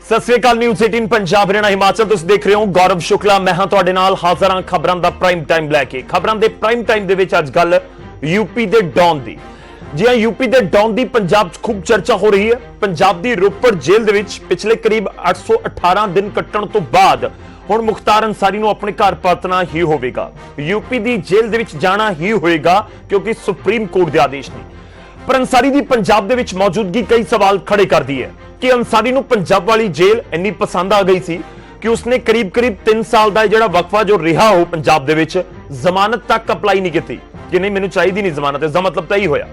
सत श्री अकाल। न्यूज़ 18 पंजाब हरियाणा हिमाचल तुसीं देख रहे हो। गौरव शुक्ला मैं हां तुहाडे नाल हाज़र हां खबरां दा प्राइम टाइम लैके। खबरां दे प्राइम टाइम दे विच अज गल यूपी दे डॉन दी। जी हां, यूपी दे डॉन दी पंजाब च खूब चर्चा हो रही है। पंजाब दी रोपड़ जेल दे विच पिछले करीब 818 दिन कट्टण तो बाद हुण मुख्तार अंसारी नूं अपने घर परतना ही होवेगा। यूपी दी जेल दे विच जाना ही होएगा क्योंकि सुप्रीम कोर्ट दे आदेश ने। पर अंसारी दी पंजाब दे विच मौजूदगी कई सवाल खड़े कर दी है कि अंसारी नूं पंजाब वाली जेल इन्नी पसंद आ गई सी कि उसने करीब 3 साल का जिहड़ा वक्फा जो रिहा हो पंजाब दे विच जमानत तक अप्लाई नहीं की कि नहीं मैनूं चाहिदी नहीं जमानत। इसका मतलब तो यही होया।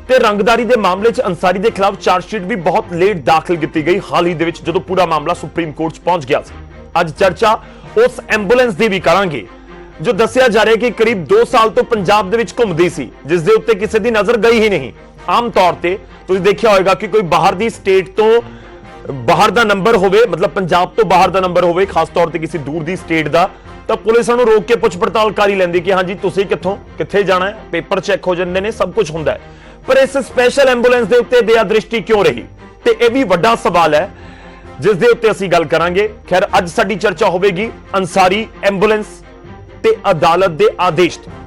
ते रंगदारी दे मामले च अंसारी दे खिलाफ चार्जशीट भी बहुत लेट दाखिल की गई हाल ही दे विच जदों पूरा मामला सुप्रीम कोर्ट च पहुंच गया सी। अज चर्चा उस एंबूलेंस दी भी करांगे जो दस्सिया जा रहा है कि करीब 2 साल तो पंजाब दे विच घुमदी सी, जिस दे उत्ते किसी दी नजर गई ही नहीं। आम तौर पर तुसीं देखिया होगा कि कोई बाहर दी स्टेट तो बाहर दा नंबर होवे, मतलब पंजाब तो बाहर दा नंबर होवे, खास तौर पे किसी दूर दी स्टेट दा, तो पुलिस उन्होंने रोक के पुछ पड़ताल कर ही लैंदी कि हाँ जी तुसीं कित्थों कित्थे जाना है, पेपर चैक हो जाते हैं, सब कुछ हुंदा है। पर इस स्पैशल एंबूलेंस दे उत्ते दया दृष्टि क्यों रही, ते यह भी वड्डा सवाल है जिस दे उत्ते असीं गल करांगे। खैर अज साडी चर्चा होवेगी अंसारी एंबूलेंस ते अदालत दे आदेश ते।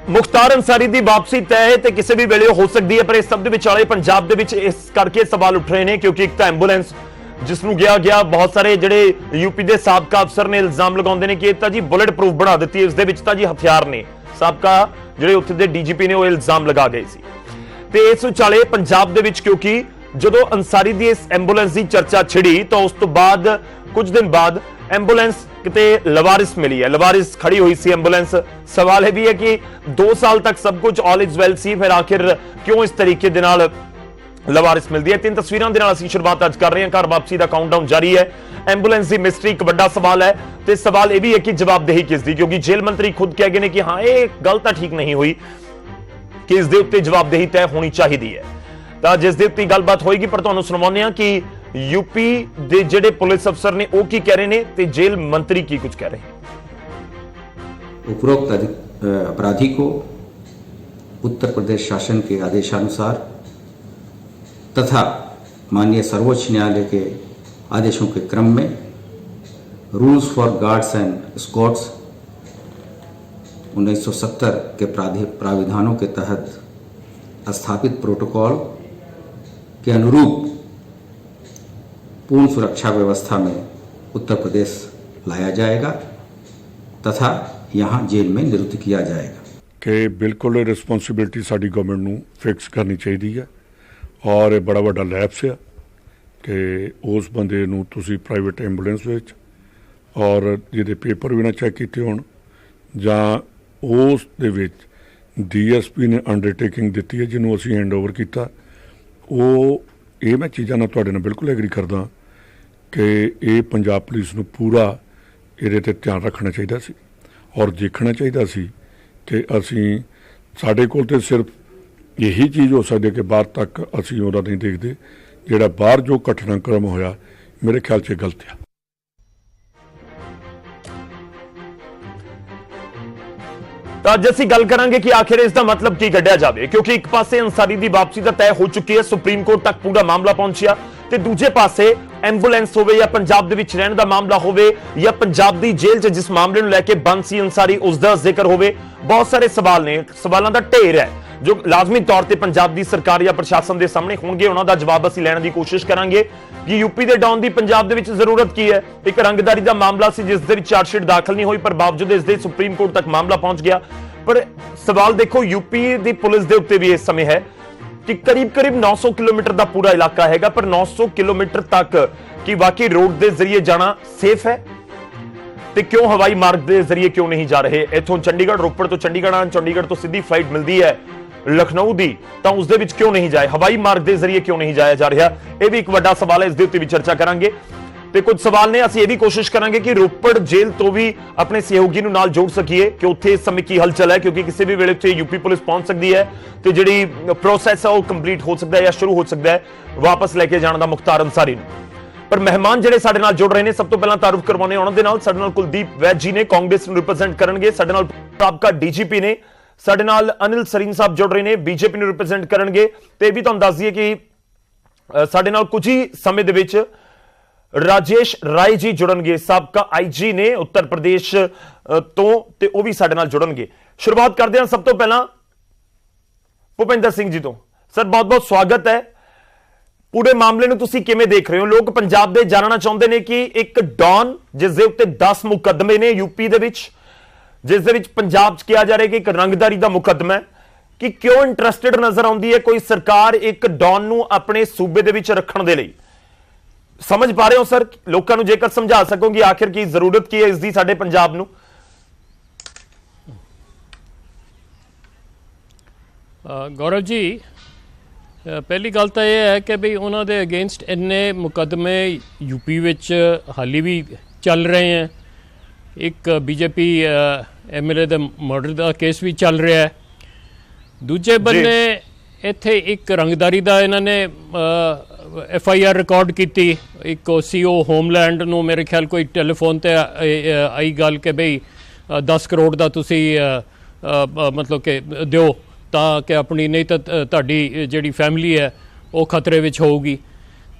मुख्तार अंसारी की वापसी तय है तो किसी भी वेले हो सकती है, पर इस सब विचाले पंजाब इस करके सवाल उठ रहे हैं क्योंकि एक तो एंबूलेंस जिसनों गया बहुत सारे जिहड़े यूपी के साबका अफसर ने इल्जाम लगाते हैं कि जी बुलेट प्रूफ बना दी, इस जी हथियार ने साबका जिहड़े उत्थे दे डीजीपी ने वो इल्जाम लगा गए सी। ते इस विचाले पंजाब दे विच क्योंकि जदों अंसारी की इस एंबूलेंस की चर्चा छिड़ी तो उस तो बाद कुछ दिन बाद एंबूलेंस किते लवारिस मिली है, लवारिस खड़ी हुई सी एंबूलेंस। सवाल यह भी है कि 2 साल तक सब कुछ ऑल इज वेल सी, फिर आखिर क्यों इस तरीके दे नाल लवारिस मिलती है। 3 तस्वीरों के नाल असीं शुरुआत अज कर रहे हैं। घर वापसी का काउंटडाउन जारी है। एंबूलेंस की मिस्ट्री एक बड़ा सवाल है, तो सवाल यह भी है कि जवाबदेही किसदी, क्योंकि जेल मंत्री खुद कह गए कि हाँ ये गल तो ठीक नहीं हुई कि इस दे उत्ते जवाबदेही तय होनी चाहिए है। तो जिस दे उत्ते गलबात होएगी, पर तुहानूं सुणाउने आ कि यूपी दे जिहड़े पुलिस अफसर ने वो की कह रहे हैं ते जेल मंत्री की कुछ कह रहे हैं। उपरोक्त अपराधी को उत्तर प्रदेश शासन के आदेशानुसार तथा माननीय सर्वोच्च न्यायालय के आदेशों के क्रम में rules for guards and scouts 1970 के प्राविधानों के तहत स्थापित प्रोटोकॉल के अनुरूप पूर्ण सुरक्षा व्यवस्था में उत्तर प्रदेश लाया जाएगा तथा यहाँ जेल में निरुद्ध किया जाएगा। कि बिल्कुल रिस्पोंसिबिलिटी साडी गवर्नमेंट नूं फिक्स करनी चाहिए है और ये बड़ा वड्डा लैप्स है कि उस बंदे नूं तुसीं प्राइवेट एंबूलेंस विच और जिहदे पेपर भी ना चैक कीते होण जां उस दे विच DSP ने अंडरटेकिंग दी है जिन्होंने असीं हैंड ओवर किया। वो ये मैं चीज़ां नाल तुहाडे नाल बिल्कुल एग्री करदा कि ये पंजाब पुलिस नूं पूरा इहदे ते ध्यान रखना चाहिए सी और देखना चाहिए सी कि असीं साडे कोल ते सिर्फ यही चीज़ हो सकती है कि बाहर तक असीं उहदा नहीं देखते, जिहड़ा बाहर जो घटनाक्रम होया मेरे ख्याल च गलत है। तो अज असीं गल करांगे कि आखिर इसका मतलब की कढ़िया जाए, क्योंकि एक पासे अंसारी की वापसी का तय हो चुकी है, सुप्रीम कोर्ट तक पूरा मामला पहुंचिया, ते दूजे पासे एंबूलेंस होवे या पंजाब दे विच रहण दा मामला होवे या पंजाब दी जेल च जिस मामले नूं लैके बंद सी अंसारी उसका जिक्र होवे, बहुत सारे सवाल ने, सवालों का ढेर है जो लाजमी तौर पर पंजाब की सरकार या प्रशासन के सामने होंगे। उन्होंने जवाब असीं लैण की कोशिश करांगे कि यूपी के डॉन की पंजाब दे विच जरूरत की है। एक रंगदारी का मामला सी जिस दे विच चार्जशीट दाखिल नहीं हुई, पर बावजूद इसके सुप्रीम कोर्ट तक मामला पहुंच गया। पर सवाल देखो यूपी की पुलिस के उत्ते भी इस समय है कि करीब 900 किलोमीटर का पूरा इलाका हैगा, पर 900 किलोमीटर तक कि वाकई रोड के जरिए जाना सेफ है, तो क्यों हवाई मार्ग के जरिए क्यों नहीं जा रहे। इथों चंडीगढ़ रोपड़ तो चंडीगढ़ तो सीधी फ्लाइट मिलती है लखनऊ की, तो उस दे विच क्यों नहीं जाए, हवाई मार्ग के जरिए क्यों नहीं जाया जा रहा, यह भी एक बड़ा सवाल है। इस दे उत्ते भी चर्चा करांगे। ਤੇ ਕੁਝ ਸਵਾਲ ਨੇ ਅਸੀਂ ਇਹ ਵੀ ਕੋਸ਼ਿਸ਼ ਕਰਾਂਗੇ ਕਿ ਰੋਪੜ ਜੇਲ੍ਹ ਤੋਂ ਵੀ ਆਪਣੇ ਸਹਿਯੋਗੀ ਨੂੰ ਨਾਲ ਜੋੜ ਸਕੀਏ ਕਿ ਉੱਥੇ ਇਸ ਸਮੇਂ ਕੀ ਹਲਚਲ ਹੈ, ਕਿਉਂਕਿ ਕਿਸੇ ਵੀ ਵੇਲੇ ਉੱਥੇ ਯੂਪੀ ਪੁਲਿਸ ਪਹੁੰਚ ਸਕਦੀ ਹੈ ਤੇ ਜਿਹੜੀ ਪ੍ਰੋਸੈਸ ਹੈ ਉਹ ਕੰਪਲੀਟ ਹੋ ਸਕਦਾ ਹੈ ਜਾਂ ਸ਼ੁਰੂ ਹੋ ਸਕਦਾ ਹੈ ਵਾਪਸ ਲੈ ਕੇ ਜਾਣ ਦਾ ਮੁਖਤਾਰ ਅੰਸਾਰੀ ਨੂੰ। ਪਰ ਮਹਿਮਾਨ ਜਿਹੜੇ ਸਾਡੇ ਨਾਲ ਜੁੜ ਰਹੇ ਨੇ, ਸਭ ਤੋਂ ਪਹਿਲਾਂ ਤਾਰੂਫ ਕਰਵਾਉਣੇ ਉਹਨਾਂ ਦੇ ਨਾਲ। ਸਾਡੇ ਨਾਲ ਕੁਲਦੀਪ ਵੈਦ ਜੀ ਨੇ, ਕਾਂਗਰਸ ਨੂੰ ਰਿਪਰੈਜ਼ੈਂਟ ਕਰਨਗੇ। ਸਾਡੇ ਨਾਲ ਸਾਬਕਾ ਡੀਜੀਪੀ ਨੇ, ਸਾਡੇ ਨਾਲ ਅਨਿਲ ਸਰੀਨ ਸਾਹਿਬ ਜੁੜ ਰਹੇ ਨੇ, ਬੀਜੇਪੀ ਨੂੰ ਰਿਪਰੈਜ਼ੈਂਟ ਕਰਨਗੇ। ਤੇ ਇਹ ਵੀ ਤੁਹਾਨੂੰ ਦੱਸ ਦਈਏ ਕਿ ਸਾਡੇ ਨਾਲ ਕੁਝ ਹੀ ਸਮੇਂ ਦੇ ਵਿੱਚ ਰਾਜੇਸ਼ ਰਾਏ ਜੀ ਜੁੜਨਗੇ, ਸਾਬਕਾ ਆਈਜੀ ਨੇ ਉੱਤਰ ਪ੍ਰਦੇਸ਼ ਤੋਂ, ਤੇ ਉਹ ਵੀ ਸਾਡੇ ਨਾਲ ਜੁੜਨਗੇ। ਸ਼ੁਰੂਆਤ ਕਰਦੇ ਹਾਂ ਸਭ ਤੋਂ ਪਹਿਲਾਂ ਭੁਪਿੰਦਰ ਸਿੰਘ ਜੀ ਤੋਂ। ਸਰ ਬਹੁਤ ਬਹੁਤ ਸਵਾਗਤ ਹੈ। ਪੂਰੇ ਮਾਮਲੇ ਨੂੰ ਤੁਸੀਂ ਕਿਵੇਂ ਦੇਖ ਰਹੇ ਹੋ? ਲੋਕ ਪੰਜਾਬ ਦੇ ਜਾਣਨਾ ਚਾਹੁੰਦੇ ਨੇ ਕਿ ਇੱਕ ਡੌਨ ਜਿਸ ਦੇ ਉੱਤੇ 10 ਮੁਕੱਦਮੇ ਨੇ ਯੂਪੀ ਦੇ ਵਿੱਚ, ਜਿਸ ਦੇ ਵਿੱਚ ਪੰਜਾਬ 'ਚ ਕਿਹਾ ਜਾ ਰਿਹਾ ਕਿ ਇੱਕ ਰੰਗਦਾਰੀ ਦਾ ਮੁਕੱਦਮਾ ਹੈ, ਕਿ ਕਿਉਂ ਇੰਟਰਸਟਿਡ ਨਜ਼ਰ ਆਉਂਦੀ ਹੈ ਕੋਈ ਸਰਕਾਰ ਇੱਕ ਡੌਨ ਨੂੰ ਆਪਣੇ ਸੂਬੇ ਦੇ ਵਿੱਚ ਰੱਖਣ ਦੇ ਲਈ? ਸਮਝ ਪਾ ਰਹੇ ਹੋ ਸਰ? ਲੋਕਾਂ ਨੂੰ ਜੇਕਰ ਸਮਝਾ ਸਕੋਗੇ ਆਖਿਰ ਕੀ ਜ਼ਰੂਰਤ ਕੀ ਹੈ ਇਸ ਦੀ ਸਾਡੇ ਪੰਜਾਬ ਨੂੰ? ਗੌਰਵ ਜੀ, ਪਹਿਲੀ ਗੱਲ ਤਾਂ ਇਹ ਹੈ ਕਿ ਵੀ ਉਹਨਾਂ ਦੇ ਅਗੇਂਸਟ ਇੰਨੇ ਮੁਕੱਦਮੇ ਯੂਪੀ ਵਿੱਚ ਹਾਲੀ ਵੀ ਚੱਲ ਰਹੇ ਹੈ। ਇੱਕ ਬੀਜੇਪੀ ਐਮਐਲਏ ਦੇ ਮਰਡਰ ਦਾ ਕੇਸ ਵੀ ਚੱਲ ਰਿਹਾ ਹੈ। ਦੂਜੇ ਬੰਨੇ ਇੱਥੇ ਇੱਕ ਰੰਗਦਾਰੀ ਦਾ ਇਹਨਾਂ ਨੇ FIR ਰਿਕਾਰਡ ਕੀਤੀ। ਇੱਕ CO ਹੋਮਲੈਂਡ ਨੂੰ ਮੇਰੇ ਖਿਆਲ ਕੋਈ ਟੈਲੀਫੋਨ ਤੇ ਆਈ ਗੱਲ ਕਿ ਬਈ 10 ਕਰੋੜ ਦਾ ਤੁਸੀਂ ਮਤਲਬ ਕਿ ਦਿਓ ਤਾਂ ਕਿ ਆਪਣੀ, ਨਹੀਂ ਤਾਂ ਤੁਹਾਡੀ ਜਿਹੜੀ ਫੈਮਿਲੀ ਹੈ ਉਹ ਖਤਰੇ ਵਿੱਚ ਹੋਊਗੀ।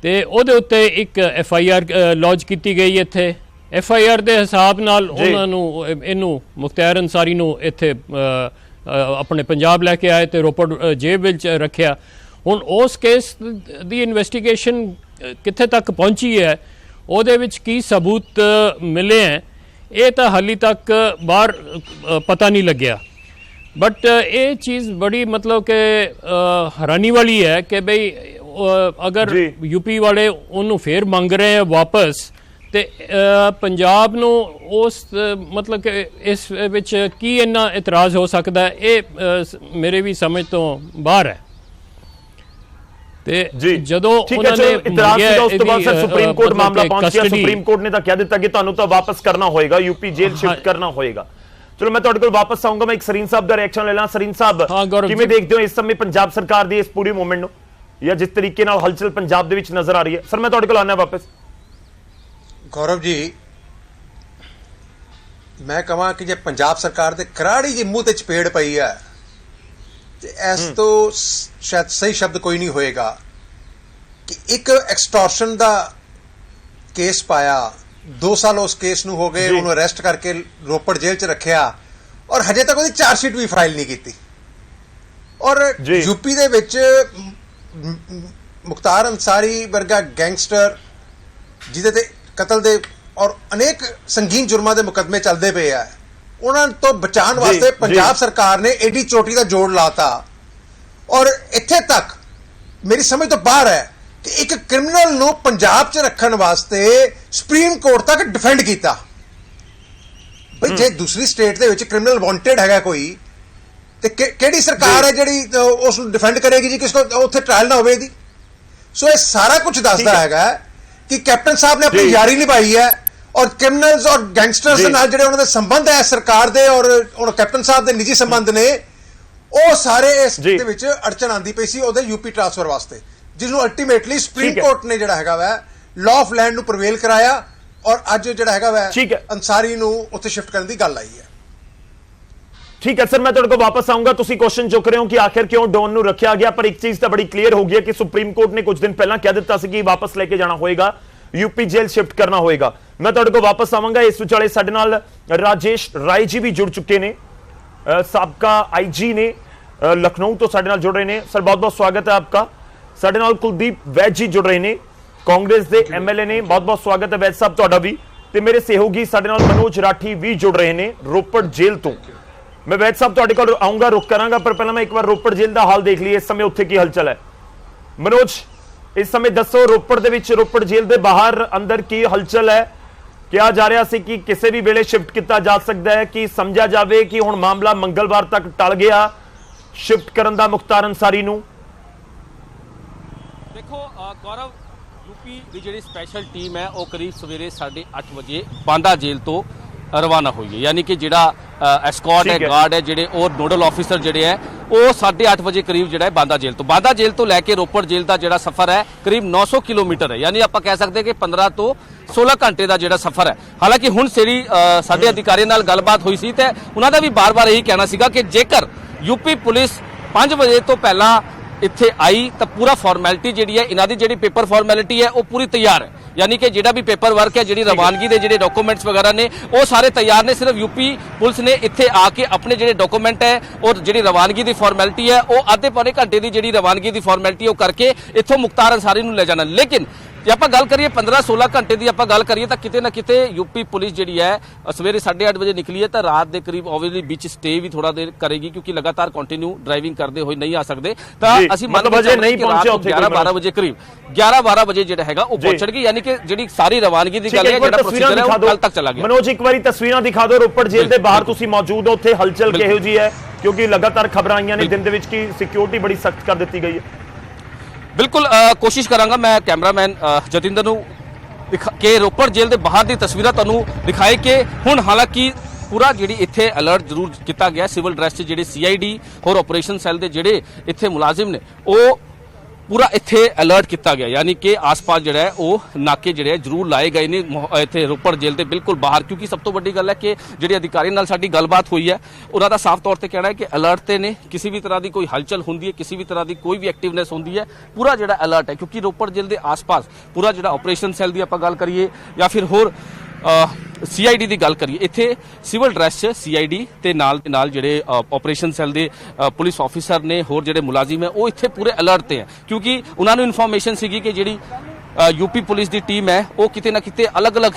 ਤੇ ਉਹਦੇ ਉੱਤੇ ਇੱਕ FIR ਲੌਂਚ ਕੀਤੀ ਗਈ ਇੱਥੇ। FIR ਦੇ ਹਿਸਾਬ ਨਾਲ ਉਹਨਾਂ ਨੂੰ, ਇਹਨੂੰ ਮੁਖਤਿਆਰ ਅੰਸਾਰੀ ਨੂੰ ਇੱਥੇ ਆਪਣੇ ਪੰਜਾਬ ਲੈ ਕੇ ਆਏ ਤੇ ਰੋਪੜ ਜੇਲ੍ਹ ਵਿੱਚ ਰੱਖਿਆ। ਹੁਣ ਉਸ ਕੇਸ ਦੀ ਇਨਵੈਸਟੀਗੇਸ਼ਨ ਕਿੱਥੇ ਤੱਕ ਪਹੁੰਚੀ ਹੈ, ਉਹਦੇ ਵਿੱਚ ਕੀ ਸਬੂਤ ਮਿਲੇ ਹੈ, ਇਹ ਤਾਂ ਹਾਲੀ ਤੱਕ ਬਾਹਰ ਪਤਾ ਨਹੀਂ ਲੱਗਿਆ। ਬਟ ਇਹ ਚੀਜ਼ ਬੜੀ ਮਤਲਬ ਕਿ ਹੈਰਾਨੀ ਵਾਲੀ ਹੈ ਕਿ ਬਈ ਅਗਰ ਯੂਪੀ ਵਾਲੇ ਉਹਨੂੰ ਫੇਰ ਮੰਗ ਰਹੇ ਹੈ ਵਾਪਸ, ਤੇ ਪੰਜਾਬ ਨੂੰ ਉਸ ਮਤਲਬ ਕਿ ਇਸ ਵਿੱਚ ਕੀ ਇੰਨਾ ਇਤਰਾਜ਼ ਹੋ ਸਕਦਾ ਹੈ, ਇਹ ਮੇਰੇ ਵੀ ਸਮਝ ਤੋਂ ਬਾਹਰ ਹੈ। ਤੇ ਜਦੋਂ ਉਹਨਾਂ ਨੇ ਉਸ ਤੋਂ ਬਾਅਦ ਸਰ ਸੁਪਰੀਮ ਕੋਰਟ ਮਾਮਲਾ ਪਹੁੰਚਿਆ। ਸੁਪਰੀਮ ਕੋਰਟ ਨੇ ਤਾਂ ਕਹਿ ਦਿੱਤਾ ਕਿ ਤੁਹਾਨੂੰ ਤਾਂ ਵਾਪਸ ਕਰਨਾ ਹੋਏਗਾ, ਯੂਪੀ ਜੇਲ੍ਹ ਸ਼ਿਫਟ ਕਰਨਾ ਹੋਏਗਾ। ਚਲੋ ਮੈਂ ਤੁਹਾਡੇ ਕੋਲ ਵਾਪਸ ਆਉਂਗਾ, ਮੈਂ ਇੱਕ ਸਰੀਨ ਸਾਹਿਬ ਦਾ ਰਿਐਕਸ਼ਨ ਲੈ ਲਾਂ। ਸਰੀਨ ਸਾਹਿਬ, ਕਿਵੇਂ ਦੇਖਦੇ ਹੋ ਇਸ ਸਮੇਂ ਪੰਜਾਬ ਸਰਕਾਰ ਦੀ ਇਸ ਪੂਰੀ ਮੂਵਮੈਂਟ ਨੂੰ, ਜਾਂ ਜਿਸ ਤਰੀਕੇ ਨਾਲ ਹਲਚਲ ਪੰਜਾਬ ਦੇ ਵਿੱਚ ਨਜ਼ਰ ਆ ਰਹੀ ਹੈ? ਸਰ ਮੈਂ ਤੁਹਾਡੇ ਕੋਲ ਆਉਣਾ ਵਾਪਸ। ਗੌਰਵ ਜੀ, ਮੈਂ ਕਹਾਂ ਕਿ ਜੇ ਪੰਜਾਬ ਸਰਕਾਰ ਦੇ ਕਰਾੜੀ ਜੀ ਮੂੰਹ ਤੇ ਚਪੇੜ ਪਈ ਹੈ ਤੇ ਇਸ ਤੋਂ ਸ਼ਾਇਦ ਸਹੀ ਸ਼ਬਦ ਕੋਈ ਨਹੀਂ ਹੋਏਗਾ ਕਿ ਇੱਕ ਐਕਸਟੋਰਸ਼ਨ ਦਾ ਕੇਸ ਪਾਇਆ, 2 ਸਾਲ ਉਸ ਕੇਸ ਨੂੰ ਹੋ ਗਏ, ਉਹਨੂੰ ਅਰੈਸਟ ਕਰਕੇ ਰੋਪੜ ਜੇਲ੍ਹ 'ਚ ਰੱਖਿਆ ਔਰ ਹਜੇ ਤੱਕ ਉਹਦੀ ਚਾਰਜਸ਼ੀਟ ਵੀ ਫਾਈਲ ਨਹੀਂ ਕੀਤੀ। ਔਰ ਯੂਪੀ ਦੇ ਵਿੱਚ ਮੁਖਤਾਰ ਅੰਸਾਰੀ ਵਰਗਾ ਗੈਂਗਸਟਰ ਜਿਹਦੇ ਤੇ ਕਤਲ ਦੇ ਔਰ ਅਨੇਕ ਸੰਗੀਨ ਜੁਰਮਾਂ ਦੇ ਮੁਕੱਦਮੇ ਚੱਲਦੇ ਪਏ ਆ, ਉਹਨਾਂ ਤੋਂ ਬਚਾਉਣ ਵਾਸਤੇ ਪੰਜਾਬ ਸਰਕਾਰ ਨੇ ਏਡੀ ਚੋਟੀ ਦਾ ਜੋੜ ਲਾਤਾ। ਔਰ ਇੱਥੇ ਤੱਕ ਮੇਰੀ ਸਮਝ ਤੋਂ ਬਾਹਰ ਹੈ ਕਿ ਇੱਕ ਕ੍ਰਿਮੀਨਲ ਨੂੰ ਪੰਜਾਬ 'ਚ ਰੱਖਣ ਵਾਸਤੇ ਸੁਪਰੀਮ ਕੋਰਟ ਤੱਕ ਡਿਫੈਂਡ ਕੀਤਾ। ਬਈ ਜੇ ਦੂਸਰੀ ਸਟੇਟ ਦੇ ਵਿੱਚ ਕ੍ਰਿਮੀਨਲ ਵਾਂਟਡ ਹੈਗਾ ਕੋਈ, ਤੇ ਕਿਹੜੀ ਸਰਕਾਰ ਹੈ ਜਿਹੜੀ ਉਸ ਨੂੰ ਡਿਫੈਂਡ ਕਰੇਗੀ ਜੀ, ਕਿਸ ਤੋਂ ਉੱਥੇ ਟ੍ਰਾਇਲ ਨਾ ਹੋਵੇ ਇਹਦੀ? ਸੋ ਇਹ ਸਾਰਾ ਕੁਝ ਦੱਸਦਾ ਹੈਗਾ ਕਿ ਕੈਪਟਨ ਸਾਹਿਬ ਨੇ ਆਪਣੀ ਯਾਰੀ ਨਿਭਾਈ ਹੈ ਔਰ ਕ੍ਰਿਮੀਨਲਸ ਔਰ ਗੈਂਗਸਟਰਸ ਦੇ ਨਾਲ ਜਿਹੜੇ ਉਹਨਾਂ ਦੇ ਸੰਬੰਧ ਹੈ ਸਰਕਾਰ ਦੇ ਔਰ ਕੈਪਟਨ ਸਾਹਿਬ ਦੇ ਨਿੱਜੀ ਸੰਬੰਧ ਨੇ, ਉਹ ਸਾਰੇ ਇਸ ਦੇ ਵਿੱਚ ਅੜਚਣ ਆਂਦੀ ਪਈ ਸੀ ਉਹਦੇ ਯੂਪੀ ਟ੍ਰਾਂਸਫਰ ਵਾਸਤੇ, ਜਿਸ ਨੂੰ ਅਲਟੀਮੇਟਲੀ ਸੁਪਰੀਮ ਕੋਰਟ ਨੇ ਜਿਹੜਾ ਹੈਗਾ ਵਾ ਲਾਅ ਆਫ ਲੈਂਡ ਨੂੰ ਪ੍ਰਵੇਲ ਕਰਾਇਆ ਔਰ ਅੱਜ ਜਿਹੜਾ ਹੈਗਾ ਵਾ ਅੰਸਾਰੀ ਨੂੰ ਉੱਥੇ ਸ਼ਿਫਟ ਕਰਨ ਦੀ ਗੱਲ ਆਈ ਹੈ। ਠੀਕ ਹੈ ਸਰ, ਮੈਂ ਤੁਹਾਡੇ ਕੋਲ ਵਾਪਸ ਆਉਂਗਾ। ਤੁਸੀਂ ਕੁਐਸਚਨ ਚੁੱਕ ਰਹੇ ਹੋ ਕਿ ਆਖਿਰ ਕਿਉਂ ਡੌਨ ਨੂੰ ਰੱਖਿਆ ਗਿਆ, ਪਰ ਇੱਕ ਚੀਜ਼ ਤਾਂ ਬੜੀ ਕਲੀਅਰ ਹੋ ਗਈ ਹੈ ਕਿ ਸੁਪਰੀਮ ਕੋਰਟ ਨੇ ਕੁਝ ਦਿਨ ਪਹਿਲਾਂ ਕਹਿ ਦਿੱਤਾ ਸੀ ਕਿ ਵਾਪਸ ਲੈ ਕੇ ਜਾਣਾ ਹੋਏਗਾ, ਯੂਪੀ ਜੇਲ੍ਹ ਸ਼ਿਫਟ ਕਰਨਾ ਹੋਏਗਾ। ਮੈਂ ਤੁਹਾਡੇ ਕੋਲ ਵਾਪਸ ਆਵਾਂਗਾ। ਇਸ ਵਿਚਾਲੇ ਸਾਡੇ ਨਾਲ ਰਾਜੇਸ਼ ਰਾਏ ਜੀ ਵੀ ਜੁੜ ਚੁੱਕੇ ਨੇ, ਸਾਬਕਾ ਆਈਜੀ ਨੇ, ਲਖਨਊ ਤੋਂ ਸਾਡੇ ਨਾਲ ਜੁੜ ਰਹੇ ਨੇ। ਸਰ ਬਹੁਤ ਬਹੁਤ ਸਵਾਗਤ ਹੈ ਆਪका। ਸਾਡੇ ਨਾਲ ਕੁਲਦੀਪ ਵੈਦ ਜੀ ਜੁੜ ਰਹੇ ਨੇ, ਕਾਂਗਰਸ ਦੇ MLA ਨੇ। ਬਹੁਤ ਬਹੁਤ ਸਵਾਗਤ ਹੈ ਵੈਦ ਸਾਹਿਬ ਤੁਹਾਡਾ ਵੀ। ਤੇ ਮੇਰੇ ਸਹਿਯੋਗੀ ਸਾਡੇ ਨਾਲ ਮਨੋਜ ਰਾਠੀ ਵੀ ਜੁੜ ਰਹੇ ਨੇ ਰੋਪੜ ਜੇਲ੍ਹ ਤੋਂ। ਮੈਂ ਵੈਦ ਸਾਹਿਬ ਤੁਹਾਡੇ ਕੋਲ ਆਉਂਗਾ, ਰੁਕ ਕਰਾਂਗਾ, ਪਰ ਪਹਿਲਾਂ ਮੈਂ ਇੱਕ ਵਾਰ ਰੋਪੜ ਜੇਲ੍ਹ ਦਾ ਹਾਲ ਦੇਖ ਲਈਏ, ਇਸ ਸਮੇਂ ਉੱਥੇ ਕੀ ਹਲਚਲ ਹੈ। ਮਨੋਜ, ਇਸ ਸਮੇਂ ਦੱਸੋ ਰੋਪੜ ਦੇ ਵਿੱਚ, ਰੋਪੜ ਜੇਲ੍ਹ ਦੇ ਬਾਹਰ ਅੰਦਰ ਕੀ ਹਲਚਲ ਹੈ? ਕਿਹਾ ਜਾ ਰਿਹਾ ਸੀ ਕਿ ਕਿਸੇ ਵੀ ਵੇਲੇ ਸ਼ਿਫਟ ਕੀਤਾ ਜਾ ਸਕਦਾ ਹੈ, ਕਿ ਸਮਝਿਆ ਜਾਵੇ ਕਿ ਹੁਣ ਮਾਮਲਾ ਮੰਗਲਵਾਰ ਤੱਕ ਟਲ ਗਿਆ ਸ਼ਿਫਟ ਕਰਨ ਦਾ ਮੁਖਤਾਰ ਅੰਸਾਰੀ ਨੂੰ? ਦੇਖੋ ਗੌਰਵ, यूपी की जी स्पैशल टीम है वो करीब सवेरे 8:30 बजे बांदा जेल तो रवाना हुई है, यानी कि जिहड़ा एस्कॉर्ट है, गार्ड है, जिहड़े और नोडल ऑफिसर जिहड़े है वो 8:30 बजे करीब जिहड़ा बांदा जेल तो लैके रोपड़ जेल का जिहड़ा सफ़र है करीब 900 किलोमीटर है, यानी आप कह सकते हैं कि 15 तो 16 घंटे का जिहड़ा सफ़र है। हालांकि हुण सेरी साडे अधिकारियों नाल गलबात हुई सी ते उन्हां दा भी बार-बार यही कहना सीगा कि जेकर यूपी पुलिस 5 बजे तो पहला इत्थे आई तो पूरा फॉर्मैलिटी जिहड़ी है इन्हां दी जिहड़ी पेपर फॉर्मैलिटी है वो पूरी तैयार है, यानी कि जिहड़ा भी पेपर वर्क है, जिहड़ी रवानगी दे जिहड़े डॉक्यूमेंट्स वगैरह ने वो सारे तैयार ने। सिर्फ यूपी पुलिस ने इत्थे आके अपने जिहड़े डॉक्यूमेंट है और जिहड़ी रवानगी दी फॉर्मैलिटी है वो आधे पौने घंटे की जिहड़ी रवानगी दी फॉर्मैलिटी है वो करके इत्थों मुख्तार अंसारी नूं ले जाना। लेकिन जे आप गल करिए 15-16 घंटे की आप गल करिए तो किते ना किते यूपी पुलिस जिहड़ी है सवेरे 8:30 बजे निकली है तो रात के करीब ऑब्वियसली बीच स्टे भी थोड़ा देर करेगी, क्योंकि लगातार कंटिन्यू ड्राइविंग करते हुए नहीं आ सकते। तो असीं मतलब अजे नहीं पहुंचे उत्थे 11-12 बजे करीब 11-12 बजे जिहड़ा हैगा वो पहुंचणगे, यानी कि जिहड़ी सारी रवानगी दी गल है जिहड़ा प्रोसीजर है वो कल तक चला गया। मनोज एक बारी तस्वीरां दिखा दो रोपड़ जेल के बाहर तुसीं मौजूद हो, उत्थे हलचल किहो जी है क्योंकि लगातार खबरां आईयां ने दिन दे विच कि सिक्योरिटी बड़ी सख्त कर दी गई है। बिल्कुल कोशिश करांगा मैं कैमरामैन जतिंदर नूं के रोपड़ जेल के बाहर की तस्वीरां तुहानूं दिखाए कि हुण हालांकि पूरा जिहड़ी इत्थे अलर्ट जरूर किया गया। सिविल ड्रैस च जिहड़े CID होर ऑपरेशन सैल के जिहड़े इत्थे मुलाजिम ने वो पूरा इत्थे अलर्ट किया गया, यानी कि आस पास जिहड़ा है वो नाके जिहड़े जरूर लाए गए ने इत्थे रोपड़ जेल के बिल्कुल बाहर, क्योंकि सब तो वड्डी गल है कि जिहड़े अधिकारी नाल साडी गलबात हुई है उन्हां दा साफ तौर पर कहना है कि अलर्ट ते ने, किसी भी तरह की कोई हलचल होंदी है, किसी भी तरह की कोई भी एक्टिवनेस होंदी है पूरा जिहड़ा अलर्ट है, क्योंकि रोपड़ जेल के आस पास पूरा जिहड़ा ऑपरेशन सैल की आपां गल करिए या फिर होर CID की गल करिए इत्थे सिविल ड्रैस CID ते नाल जिहड़े ऑपरेशन सैल के पुलिस ऑफिसर ने होर जिहड़े मुलाजिम है वो इत्थे पूरे अलर्ट ते हैं, क्योंकि उन्हां नूं इन्फॉर्मेशन सीगी कि जिहड़ी यूपी पुलिस की टीम है वो किते ना किते अलग अलग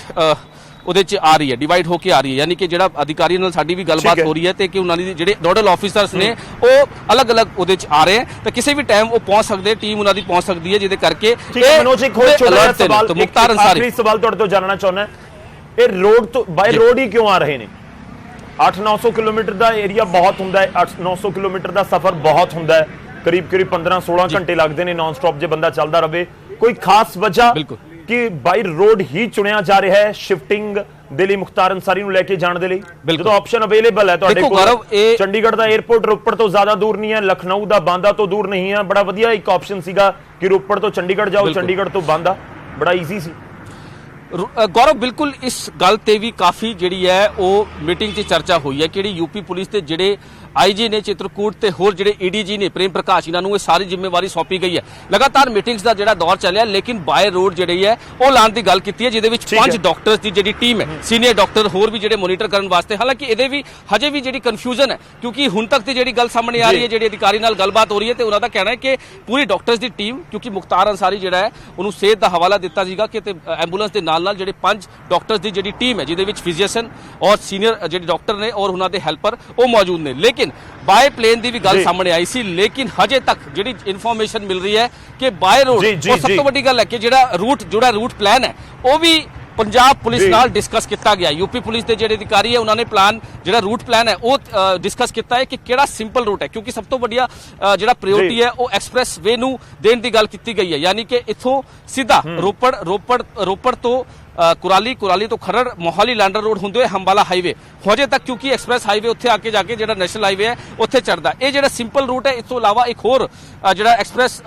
ਉਹਦੇ ਚ ਆ ਰਹੀ ਹੈ, डिवाइड होके आ रही है, यानी कि ਜਿਹੜਾ अधिकारी ਨਾਲ ਸਾਡੀ ਵੀ ਗੱਲਬਾਤ ਹੋ ਰਹੀ है ਤੇ ਕਿ ਉਹਨਾਂ ਦੀ ਜਿਹੜੇ ਨੋਡਲ ਆਫੀਸਰਸ ਨੇ ਉਹ ਅਲੱਗ-ਅਲੱਗ ਉਹਦੇ ਚ ਆ ਰਹੇ ਹਨ ਤਾਂ ਕਿਸੇ ਵੀ ਟਾਈਮ ਉਹ ਪਹੁੰਚ ਸਕਦੇ, ਟੀਮ ਉਹਨਾਂ ਦੀ ਪਹੁੰਚ ਸਕਦੀ ਹੈ, ਜਿਹਦੇ ਕਰਕੇ ਇਹ ਮਨੋਜ ਇੱਕ ਹੋਰ ਛੋਟਾ ਜਿਹਾ ਸਵਾਲ ਮੁਖਤਾਰ ਅੰਸਾਰੀ ਆਖਰੀ ਸਵਾਲ ਤੁਹਾਡੇ ਤੋਂ ਜਾਣਨਾ ਚਾਹੁੰਦਾ ਇਹ ਰੋਡ ਤੋਂ ਬਾਈ ਰੋਡ ਹੀ ਕਿਉਂ ਆ ਰਹੇ ਨੇ? 8-900 ਕਿਲੋਮੀਟਰ ਦਾ ਏਰੀਆ ਬਹੁਤ ਹੁੰਦਾ ਹੈ, 8-900 ਕਿਲੋਮੀਟਰ ਦਾ ਸਫ਼ਰ ਬਹੁਤ ਹੁੰਦਾ ਹੈ, ਕਰੀਬ 15-16 ਘੰਟੇ ਲੱਗਦੇ ਨੇ ਨਾਨ ਸਟਾਪ ਜੇ ਬੰਦਾ ਚੱਲਦਾ ਰਹੇ। ਕੋਈ ਖਾਸ ਵਜ੍ਹਾ कि बाई रोड ही चुनिया जा रहा है शिफ्टिंग दे लई मुख्तार अंसारी नूं लैके जाण दे लई? जो ऑप्शन अवेलेबल है तुहाडे कोल, चंडीगढ़ दा एयरपोर्ट रोपड़ तो ज्यादा दूर नहीं है, लखनऊ दा बांदा तो दूर नहीं है, बड़ा वधिया एक ऑप्शन सीगा कि रोपड़ तो चंडीगढ़ जाओ, चंडीगढ़ तो बांदा, बड़ा ईजी सी। गौरव बिल्कुल इस गल ते भी काफ़ी जिहड़ी है वो मीटिंग च चर्चा हुई है कि यूपी पुलिस के जिहड़े IG ने चित्रकूट ते होर जिहड़े EDG ने प्रेम प्रकाश इन्हां नूं सारी जिम्मेवारी सौंपी गई है। लगातार मीटिंग्स का जिहड़ा दौर चलिया, लेकिन बाय रोड जिहड़ी है वो लाण दी गल कीती है, जिहदे विच 5 डॉक्टर्स की जिहड़ी टीम है, सीनियर डॉक्टर होर भी जिहड़े मोनीटर करन वास्ते। हालांकि इहदे भी हजे भी जिहड़ी कन्फ्यूजन है, क्योंकि हुण तक दी जिहड़ी गल सामने आ रही है, जिहड़े अधिकारी नाल गलबात हो रही है ते उन्हां दा कहना है कि पूरी डॉक्टर्स की टीम, क्योंकि मुख्तार अंसारी जिहड़ा है उन्होंने सेहत का हवाला दिता सीगा कि एंबूलेंस के नाल जिहड़े 5 डॉक्टर्स की जिहड़ी टीम है, जिहदे विच फिजिशियन और सीनियर जिहड़े डॉक्टर ने और उन्हां दे हैल्पर वो मौजूद ने। लेकिन बाय प्लेन की भी गल सामने आई सी, लेकिन हजे तक जिहड़ी इन्फॉर्मेशन मिल रही है कि बाय रोड और सब तो वड्डी गल है कि जिहड़ा रूट प्लान है वो भी पंजाब पुलिस नाल डिस्कस किया गया। यूपी पुलिस के जिहड़े अधिकारी है उन्होंने प्लान जिहड़ा रूट प्लान है वो डिस्कस किया है कि किहड़ा सिंपल रूट है, क्योंकि सब तो वड्डिया जिहड़ा प्रायोरिटी है वो एक्सप्रैस वे नूं देण दी गल कीती गई है, यानी कि इत्थों सीधा रोपड़ तो कुराली तो खरड़ मोहाली लैंडर रोड होंदे हुए हंबाला हाईवे हजे तक, क्योंकि एक्सप्रैस हाईवे उत्थे आके जाके जिहड़ा नेशनल हाईवे है उत्थे चढ़दा। ये जिहड़ा सिंपल रूट है, इस तों इलावा एक होर जिहड़ा एक्सप्रैस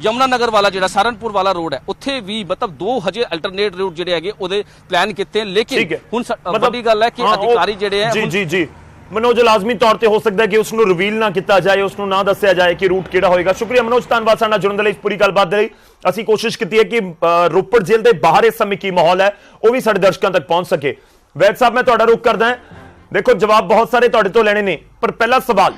यमुनानगर वाला जिहड़ा सहारनपुर वाला रोड है उत्थे भी मतलब 2 हजे अल्टरनेट रूट जिहड़े हैगे ओदे प्लान कीते हैं। लेकिन हुण वड्डी गल है कि अधिकारी जिहड़े हैं जी मनोज लाजमी तौर पर हो सकता है कि उसको रिवील ना किया जाए, उसको ना दसिया जाए कि रूट किहड़ा होएगा। शुक्रिया मनोज, धन्यवाद साडे नाल जुड़न दे लई। पूरी गलबात दे लई असीं कोशिश की है कि रोपड़ जेल के बाहर इस समय की माहौल है वो भी साडे दर्शकों तक पहुंच सके। वैद साहब मैं तुहाडा रुख करदा हां, देखो जवाब बहुत सारे तुहाडे तो लेने ने, पर पहला सवाल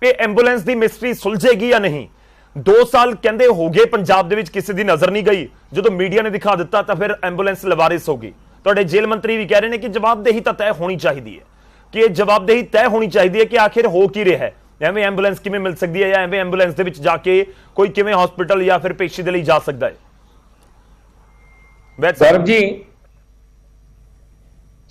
ये एंबूलेंस की मिस्ट्री सुलझेगी या नहीं? 2 साल कहंदे हो गए पंजाब दे विच किसी दी नजर नहीं गई, जो मीडिया ने दिखा दिता तो फिर एंबूलेंस लवारिस होगी। तुहाडे जेल मंत्री भी कह रहे हैं कि जवाबदेही तो तय होनी चाहिए है, कि यह जवाबदेही तय होनी चाहिए कि आखिर हो की रहा है, एवं एंबूलेंस किवें मिल सकती है या एवं एंबूलेंस दे विच जाके कोई किवें हॉस्पिटल या फिर पेशी दे लई जा सकता है? गौरव जी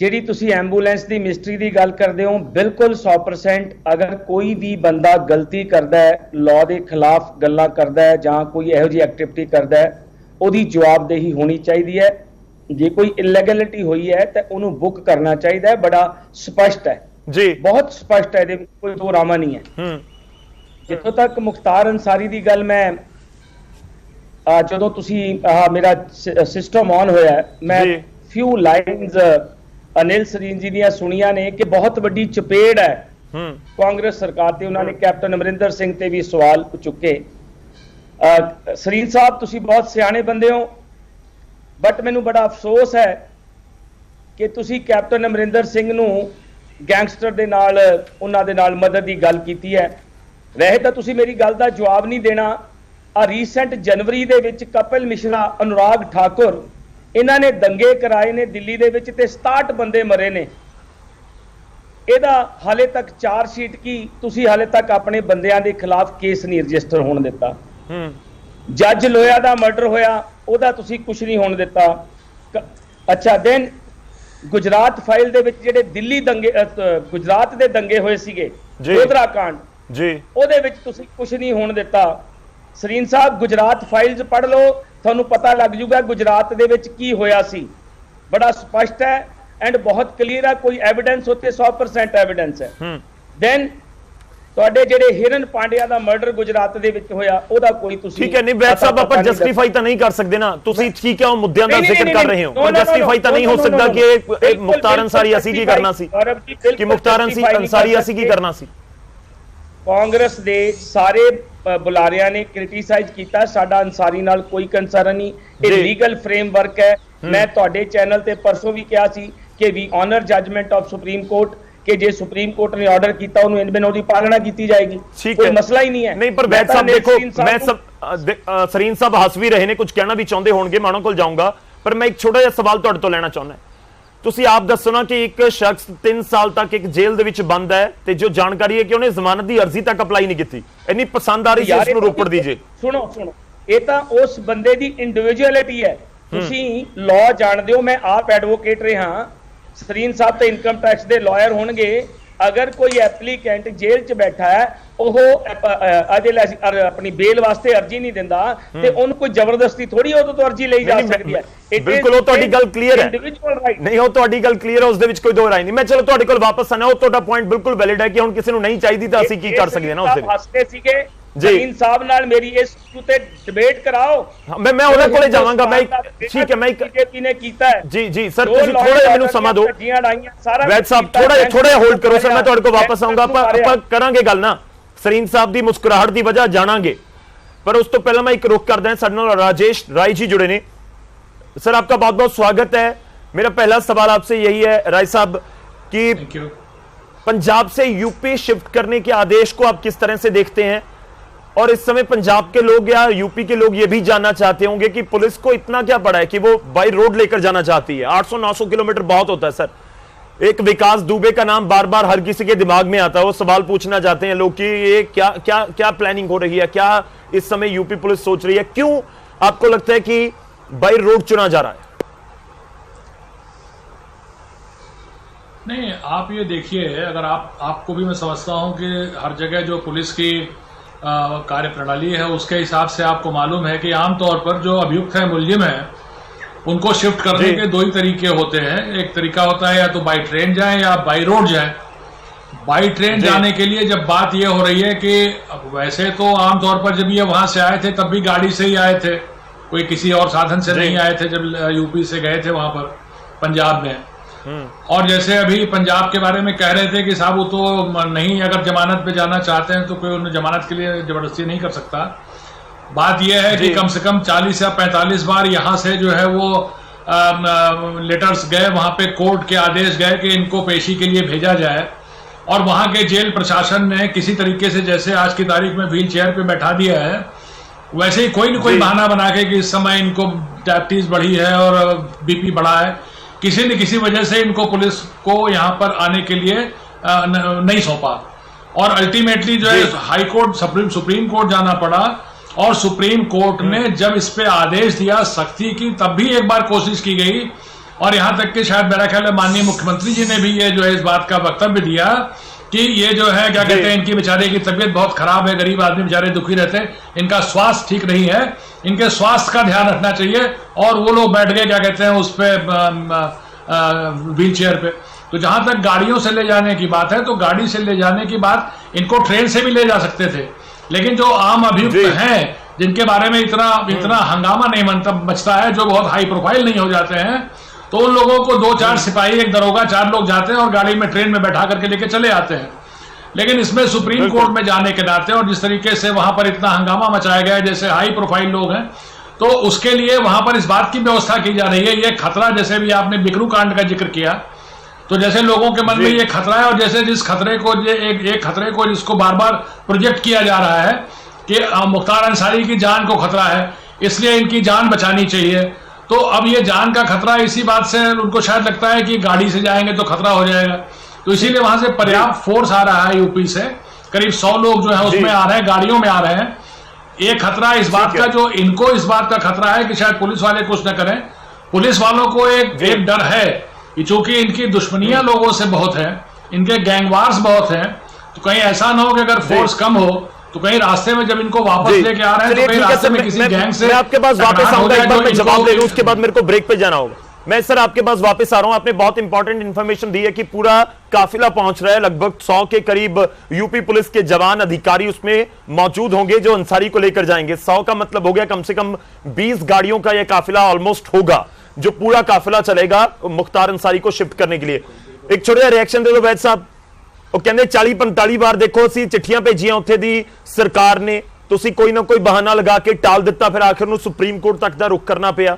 जिहड़ी तुसीं एंबूलेंस की मिस्ट्री की गल करते हो, बिल्कुल 100% अगर कोई भी बंदा गलती करता है, लॉ के खिलाफ गल्लां करता है जां कोई इहो जी एक्टिविटी करता है, ਉਹਦੀ ਜਵਾਬਦੇਹੀ ਹੋਣੀ ਚਾਹੀਦੀ ਹੈ। ਜੇ ਕੋਈ ਇਲੈਗੈਲਿਟੀ ਹੋਈ ਹੈ ਤਾਂ ਉਹਨੂੰ ਬੁੱਕ ਕਰਨਾ ਚਾਹੀਦਾ ਹੈ। ਬੜਾ ਸਪਸ਼ਟ ਹੈ ਜੀ, ਬਹੁਤ ਸਪਸ਼ਟ ਹੈ, ਇਹਦੇ ਵਿੱਚ ਕੋਈ ਦੋ ਰਾਮਾ ਨਹੀਂ ਹੈ। ਜਿੱਥੋਂ ਤੱਕ ਮੁਖਤਾਰ ਅੰਸਾਰੀ ਦੀ ਗੱਲ, ਮੈਂ ਜਦੋਂ ਤੁਸੀਂ ਮੇਰਾ ਸਿਸਟਮ ਔਨ ਹੋਇਆ, ਮੈਂ ਫਿਊ ਲਾਈਨਸ ਅਨਿਲ ਸਰੀਨ ਜੀ ਦੀਆਂ ਸੁਣੀਆਂ ਨੇ ਕਿ ਬਹੁਤ ਵੱਡੀ ਚਪੇੜ ਹੈ ਕਾਂਗਰਸ ਸਰਕਾਰ ਤੇ। ਉਹਨਾਂ ਨੇ ਕੈਪਟਨ ਅਮਰਿੰਦਰ ਸਿੰਘ ਤੇ ਵੀ ਸਵਾਲ ਚੁੱਕੇ। ਸਰੀਨ ਸਾਹਿਬ, ਤੁਸੀਂ ਬਹੁਤ ਸਿਆਣੇ ਬੰਦੇ ਹੋ, ਬਟ ਮੈਨੂੰ ਬੜਾ ਅਫਸੋਸ ਹੈ ਕਿ ਤੁਸੀਂ ਕੈਪਟਨ ਅਮਰਿੰਦਰ ਸਿੰਘ ਨੂੰ ਗੈਂਗਸਟਰ ਦੇ ਨਾਲ, ਉਹਨਾਂ ਦੇ ਨਾਲ ਮਦਦ ਦੀ ਗੱਲ ਕੀਤੀ ਹੈ। ਵੈਸੇ ਤਾਂ ਤੁਸੀਂ ਮੇਰੀ ਗੱਲ ਦਾ ਜਵਾਬ ਨਹੀਂ ਦੇਣਾ। ਰੀਸੈਂਟ ਜਨਵਰੀ ਦੇ ਵਿੱਚ ਕਪਿਲ ਮਿਸ਼ਰਾ, ਅਨੁਰਾਗ ਠਾਕੁਰ, ਇਹਨਾਂ ਨੇ ਦੰਗੇ ਕਰਾਏ ਨੇ ਦਿੱਲੀ ਦੇ ਵਿੱਚ ਤੇ 67 ਬੰਦੇ ਮਰੇ ਨੇ। ਇਹਦਾ ਹਾਲੇ ਤੱਕ ਚਾਰਜ ਸ਼ੀਟ ਕੀ, ਤੁਸੀਂ ਹਾਲੇ ਤੱਕ ਆਪਣੇ ਬੰਦਿਆਂ ਦੇ ਖਿਲਾਫ ਕੇਸ ਨਹੀਂ ਰਜਿਸਟਰ ਹੋਣ ਦਿੱਤਾ। ਜੱਜ ਲੋਇਆ ਦਾ ਮਰਡਰ ਹੋਇਆ, ਉਹਦਾ ਤੁਸੀਂ ਕੁਝ ਨਹੀਂ ਹੋਣ ਦਿੱਤਾ। ਅੱਛਾ, ਦੈਨ ਗੁਜਰਾਤ ਫਾਈਲ ਦੇ ਵਿੱਚ ਜਿਹੜੇ ਦਿੱਲੀ ਦੰਗੇ, ਗੁਜਰਾਤ ਦੇ ਦੰਗੇ ਹੋਏ ਸੀਗੇ, ਗੋਧਰਾ ਕਾਂਡ ਜੀ, ਉਹਦੇ ਵਿੱਚ ਤੁਸੀਂ ਕੁਝ ਨਹੀਂ ਹੋਣ ਦਿੱਤਾ। ਸਰੀਨ ਸਾਹਿਬ, ਗੁਜਰਾਤ ਫਾਈਲਸ ਪੜ੍ਹ ਲਓ, ਤੁਹਾਨੂੰ ਪਤਾ ਲੱਗ ਜੂਗਾ ਗੁਜਰਾਤ ਦੇ ਵਿੱਚ ਕੀ ਹੋਇਆ ਸੀ। ਬੜਾ ਸਪਸ਼ਟ ਹੈ ਐਂਡ ਬਹੁਤ ਕਲੀਅਰ ਹੈ, ਕੋਈ ਐਵੀਡੈਂਸ ਉੱਤੇ 100% ਐਵੀਡੈਂਸ ਹੈ। ਦੈਨ ਤੁਹਾਡੇ ਜਿਹੜੇ ਹਿਰਨ ਪਾਂਡਿਆ ਦਾ ਮਰਡਰ ਗੁਜਰਾਤ ਦੇ ਵਿੱਚ ਹੋਇਆ, ਉਹਦਾ ਕੋਈ ਤੁਸੀਂ ਠੀਕ ਹੈ, ਨਹੀਂ ਵੈਦ ਸਾਹਿਬ, ਆਪਾਂ ਜਸਟੀਫਾਈ ਤਾਂ ਨਹੀਂ ਕਰ ਸਕਦੇ ਨਾ। ਤੁਸੀਂ ਠੀਕ ਹੈ ਉਹ ਮੁੱਦਿਆਂ ਦਾ ਜ਼ਿਕਰ ਕਰ ਰਹੇ ਹੋ, ਪਰ ਜਸਟੀਫਾਈ ਤਾਂ ਨਹੀਂ ਹੋ ਸਕਦਾ ਕਿ ਇਹ ਮੁਖਤਾਰ ਅੰਸਾਰੀ ਅਸੀਂ ਕੀ ਕਰਨਾ ਸੀ, ਕਿ ਮੁਖਤਾਰ ਅੰਸਾਰੀ ਅਸੀਂ ਕੀ ਕਰਨਾ ਸੀ। ਕਾਂਗਰਸ ਦੇ ਸਾਰੇ ਬੁਲਾਰਿਆਂ ਨੇ ਕ੍ਰਿਟੀਸਾਈਜ਼ ਕੀਤਾ, ਸਾਡਾ ਅੰਸਾਰੀ ਨਾਲ ਕੋਈ ਕੰਸਰਨ ਨਹੀਂ। ਇਹ ਲੀਗਲ ਫਰੇਮਵਰਕ ਹੈ। ਮੈਂ ਤੁਹਾਡੇ ਚੈਨਲ ਤੇ ਪਰਸੋਂ ਵੀ ਕਿਹਾ ਸੀ ਕਿ ਵੀ honour judgement of supreme court, ਕਿ ਜੇ ਸੁਪਰੀਮ ਕੋਰਟ ਨੇ ਆਰਡਰ ਕੀਤਾ ਉਹਨੂੰ ਇਨਬਿਨ ਉਹਦੀ ਪਾਲਣਾ ਕੀਤੀ ਜਾਏਗੀ, ਕੋਈ ਮਸਲਾ ਹੀ ਨਹੀਂ ਹੈ। ਨਹੀਂ, ਪਰ ਵੈਦ ਸਾਹਿਬ ਦੇਖੋ, ਮੈਂ ਸਰੀਨ ਸਾਹਿਬ ਹੱਸ ਵੀ ਰਹੇ ਨੇ, ਕੁਝ ਕਹਿਣਾ ਵੀ ਚਾਹੁੰਦੇ ਹੋਣਗੇ, ਮੈਂ ਉਹਨਾਂ ਕੋਲ ਜਾਊਂਗਾ, ਪਰ ਮੈਂ ਇੱਕ ਛੋਟਾ ਜਿਹਾ ਸਵਾਲ ਤੁਹਾਡੇ ਤੋਂ ਲੈਣਾ ਚਾਹੁੰਦਾ। ਤੁਸੀਂ ਆਪ ਦੱਸੋ ਨਾ ਕਿ ਇੱਕ ਸ਼ਖਸ 3 ਸਾਲ ਤੱਕ ਇੱਕ ਜੇਲ੍ਹ ਦੇ ਵਿੱਚ ਬੰਦ ਹੈ ਤੇ ਜੋ ਜਾਣਕਾਰੀ ਹੈ ਕਿ ਉਹਨੇ ਜ਼ਮਾਨਤ ਦੀ ਅਰਜ਼ੀ ਤੱਕ ਅਪਲਾਈ ਨਹੀਂ ਕੀਤੀ। ਇੰਨੀ ਪਸੰਦ ਆ ਰਹੀ ਸੀ ਉਸ ਨੂੰ ਰੋਪੜ ਦੀ ਜੇ। ਸੁਣੋ, ਇਹ ਤਾਂ ਉਸ ਬੰਦੇ ਦੀ ਇੰਡੀਵਿਜੂਅਲਿਟੀ ਹੈ। ਤੁਸੀਂ ਲਾਅ ਜਾਣਦੇ ਹੋ, ਮੈਂ ਆਪ ਐਡਵੋਕੇਟ ਰਿਹਾ। ਸਰੀਨ ਸਾਹਿਬ ਤੇ ਇਨਕਮ ਟੈਕਸ ਦੇ ਲਾਇਰ ਹੋਣਗੇ। ਅਗਰ ਕੋਈ ਐਪਲੀਕੈਂਟ ਜੇਲ੍ਹ 'ਚ ਬੈਠਾ ਹੈ, ਉਹ ਆਪਣੀ ਬੇਲ ਵਾਸਤੇ ਅਰਜ਼ੀ ਨਹੀਂ ਦਿੰਦਾ ਤੇ ਉਹਨੂੰ ਕੋਈ ਜ਼ਬਰਦਸਤੀ ਥੋੜੀ ਉਹਦੇ ਤੋਂ ਅਰਜ਼ੀ ਲਈ ਜਾ ਸਕਦੀ ਹੈ। ਬਿਲਕੁਲ, ਉਹ ਤੁਹਾਡੀ ਗੱਲ ਕਲੀਅਰ ਹੈ। ਨਹੀਂ, ਉਹ ਤੁਹਾਡੀ ਗੱਲ ਕਲੀਅਰ ਹੈ, ਉਸ ਦੇ ਵਿੱਚ ਕੋਈ ਦੋ ਰਾਏ ਨਹੀਂ। ਮੈਂ ਚਲੋ ਤੁਹਾਡੇ ਕੋਲ ਵਾਪਸ ਆਣਾ, ਉਹ ਤੁਹਾਡਾ ਪੁਆਇੰਟ ਬਿਲਕੁਲ ਵੈਲਿਡ ਹੈ ਕਿ ਹੁਣ ਕਿਸੇ ਨੂੰ ਨਹੀਂ ਚਾਹੀਦੀ ਤਾਂ ਅਸੀਂ ਕੀ ਕਰ ਸਕਦੇ ਹਾਂ ਨਾ। ਉਸ ਦੇ ਹੱਸਦੇ ਸੀਗੇ ਸਰੀਨ ਸਾਹਿਬ ਨਾਲ, ਮੇਰੀ ਇਸ ਤੇ ਡਿਬੇਟ ਕਰਾਓ। ਮੈਂ ਉਹਨਾਂ ਕੋਲੇ ਜਾਵਾਂਗਾ। ਮੈਂ ਠੀਕ ਹੈ, ਮੈਂ ਬੀਜੇਪੀ ਨੇ ਕੀਤਾ ਹੈ। ਜੀ ਸਰ, ਤੁਸੀਂ ਥੋੜਾ ਜਿਹਾ ਮੈਨੂੰ ਸਮਾਂ ਦਿਓ। ਵੈਦ ਸਾਹਿਬ ਥੋੜਾ ਜਿਹਾ ਹੋਲਡ ਕਰੋ ਸਰ, ਮੈਂ ਤੁਹਾਡੇ ਕੋਲ ਵਾਪਸ ਆਊਂਗਾ। ਆਪਾਂ ਕਰਾਂਗੇ ਗੱਲ ਨਾ, ਸਰੀਨ ਸਾਹਿਬ ਦੀ ਮੁਸਕਰਾਹਟ ਦੀ ਵਜ੍ਹਾ ਜਾਣਾਂਗੇ, ਪਰ ਉਸ ਤੋਂ ਪਹਿਲਾਂ ਮੈਂ ਇੱਕ ਰੁਕ ਕਰਦਾ। ਸਾਡੇ ਨਾਲ राजेश राय जी जुड़े ने। सर, आपका बहुत बहुत स्वागत है। मेरा पहला सवाल आपसे यही है राय साहब कि पंजाब से यूपी शिफ्ट करने के आदेश को आप किस तरह से देखते हैं, और इस समय पंजाब के लोग या यूपी के लोग ये भी जानना चाहते होंगे कि पुलिस को इतना क्या पड़ा है कि वो बाई रोड लेकर जाना चाहती है। 800-900 किलोमीटर बहुत होता है सर। एक विकास दुबे का नाम बार बार हर किसी के दिमाग में आता है। वो सवाल पूछना चाहते हैं लोग कि ये क्या क्या क्या प्लानिंग हो रही है, क्या इस समय यूपी पुलिस सोच रही है, क्यों आपको लगता है कि बाई रोड चुना जा रहा है? नहीं, आप ये देखिए, अगर आपको भी मैं समझता हूं कि हर जगह जो पुलिस की कार्य प्रणाली है उसके हिसाब से आपको मालूम है कि आमतौर पर जो अभियुक्त है, मुलजिम है, उनको शिफ्ट करने के दो ही तरीके होते हैं। एक तरीका होता है या तो बाई ट्रेन जाएं या बाई रोड जाएं। बाई ट्रेन जाने के लिए जब बात यह हो रही है कि वैसे तो आमतौर पर जब ये वहां से आए थे तब भी गाड़ी से ही आए थे, कोई किसी और साधन से नहीं आए थे जब यूपी से गए थे वहां पर पंजाब में। और जैसे अभी पंजाब के बारे में कह रहे थे कि साहब वो तो नहीं, अगर जमानत पे जाना चाहते हैं तो कोई उन्हें जमानत के लिए जबरदस्ती नहीं कर सकता। बात यह है कि कम से कम 40 या 45 बार यहाँ से जो है वो लेटर्स गए, वहां पे कोर्ट के आदेश गए कि इनको पेशी के लिए भेजा जाए, और वहां के जेल प्रशासन ने किसी तरीके से, जैसे आज की तारीख में व्हील चेयर पे बैठा दिया है, वैसे ही कोई न कोई बहाना बना के कि इस समय इनको डायबिटीज बढ़ी है और बीपी बढ़ा है, किसी न किसी वजह से इनको पुलिस को यहाँ पर आने के लिए नहीं सौंपा, और अल्टीमेटली जो है हाई कोर्ट, सुप्रीम कोर्ट जाना पड़ा। और सुप्रीम कोर्ट ने जब इस पे आदेश दिया सख्ती की, तब भी एक बार कोशिश की गई, और यहां तक कि शायद मेरा ख्याल है माननीय मुख्यमंत्री जी ने भी ये जो है इस बात का वक्तव्य दिया कि ये जो है क्या कहते हैं, इनकी बेचारे की तबीयत बहुत खराब है, गरीब आदमी बेचारे दुखी रहते हैं, इनका स्वास्थ्य ठीक नहीं है, इनके स्वास्थ्य का ध्यान रखना चाहिए, और वो लोग बैठ गए क्या कहते हैं उस पे व्हील चेयर पे। तो जहां तक गाड़ियों से ले जाने की बात है, तो गाड़ी से ले जाने की बात, इनको ट्रेन से भी ले जा सकते थे, लेकिन जो आम अभियुक्त हैं जिनके बारे में इतना हंगामा नहीं मचता है, जो बहुत हाई प्रोफाइल नहीं हो जाते हैं, तो उन लोगों को 2-4 सिपाही, एक दरोगा, 4 लोग जाते हैं और गाड़ी में ट्रेन में बैठा करके लेके चले आते हैं। लेकिन इसमें सुप्रीम कोर्ट में जाने के नाते और जिस तरीके से वहां पर इतना हंगामा मचाया गया है, जैसे हाई प्रोफाइल लोग हैं, तो उसके लिए वहां पर इस बात की व्यवस्था की जा रही है। ये खतरा, जैसे भी आपने बिकरू कांड का जिक्र किया, तो जैसे लोगों के मन में ये खतरा है, और जैसे जिस खतरे को एक खतरे को जिसको बार बार प्रोजेक्ट किया जा रहा है कि मुख्तार अंसारी की जान को खतरा है, इसलिए इनकी जान बचानी चाहिए। तो अब ये जान का खतरा इसी बात से उनको शायद लगता है कि गाड़ी से जाएंगे तो खतरा हो जाएगा, तो इसीलिए वहां से पर्याप्त फोर्स आ रहा है यूपी से, करीब 100 लोग जो है उसमें आ रहे हैं, गाड़ियों में आ रहे हैं। एक खतरा इस बात का, जो इनको इस बात का खतरा है कि शायद पुलिस वाले कुछ न करें। पुलिस वालों को एक डर है कि चूंकि इनकी दुश्मनियां लोगों से बहुत है, इनके गैंगवार्स बहुत हैं, तो कहीं ऐसा ना हो कि अगर फोर्स कम हो तो कहीं रास्ते में जब इनको वापस लेके आ रहे हैं तो कहीं रास्ते में किसी गैंग से मैं आपके पास वापस आऊंगा, एक बार मैं जवाब ले लूं, उसके बाद मेरे को ब्रेक पे जाना होगा। मैं सर आपके पास वापस आ रहा हूं। आपने बहुत इंपॉर्टेंट इंफॉर्मेशन दी है कि पूरा काफिला पहुंच रहा है, लगभग 100 के करीब यूपी पुलिस के जवान अधिकारी उसमें मौजूद होंगे जो अंसारी को लेकर जाएंगे। 100 का मतलब हो गया कम से कम 20 गाड़ियों का यह काफिला ऑलमोस्ट होगा, जो पूरा काफिला चलेगा मुख्तार अंसारी को शिफ्ट करने के लिए। एक छोटा रिएक्शन दे दो वैद साहब। ਉਹ ਕਹਿੰਦੇ 40-45 ਵਾਰ ਦੇਖੋ ਅਸੀਂ ਚਿੱਠੀਆਂ ਭੇਜੀਆਂ ਉੱਥੇ ਦੀ ਸਰਕਾਰ ਨੇ, ਤੁਸੀਂ ਕੋਈ ਨਾ ਕੋਈ ਬਹਾਨਾ ਲਗਾ ਕੇ ਟਾਲ ਦਿੱਤਾ, ਫਿਰ ਆਖਿਰ ਨੂੰ ਸੁਪਰੀਮ ਕੋਰਟ ਤੱਕ ਦਾ ਰੁਖ ਕਰਨਾ ਪਿਆ।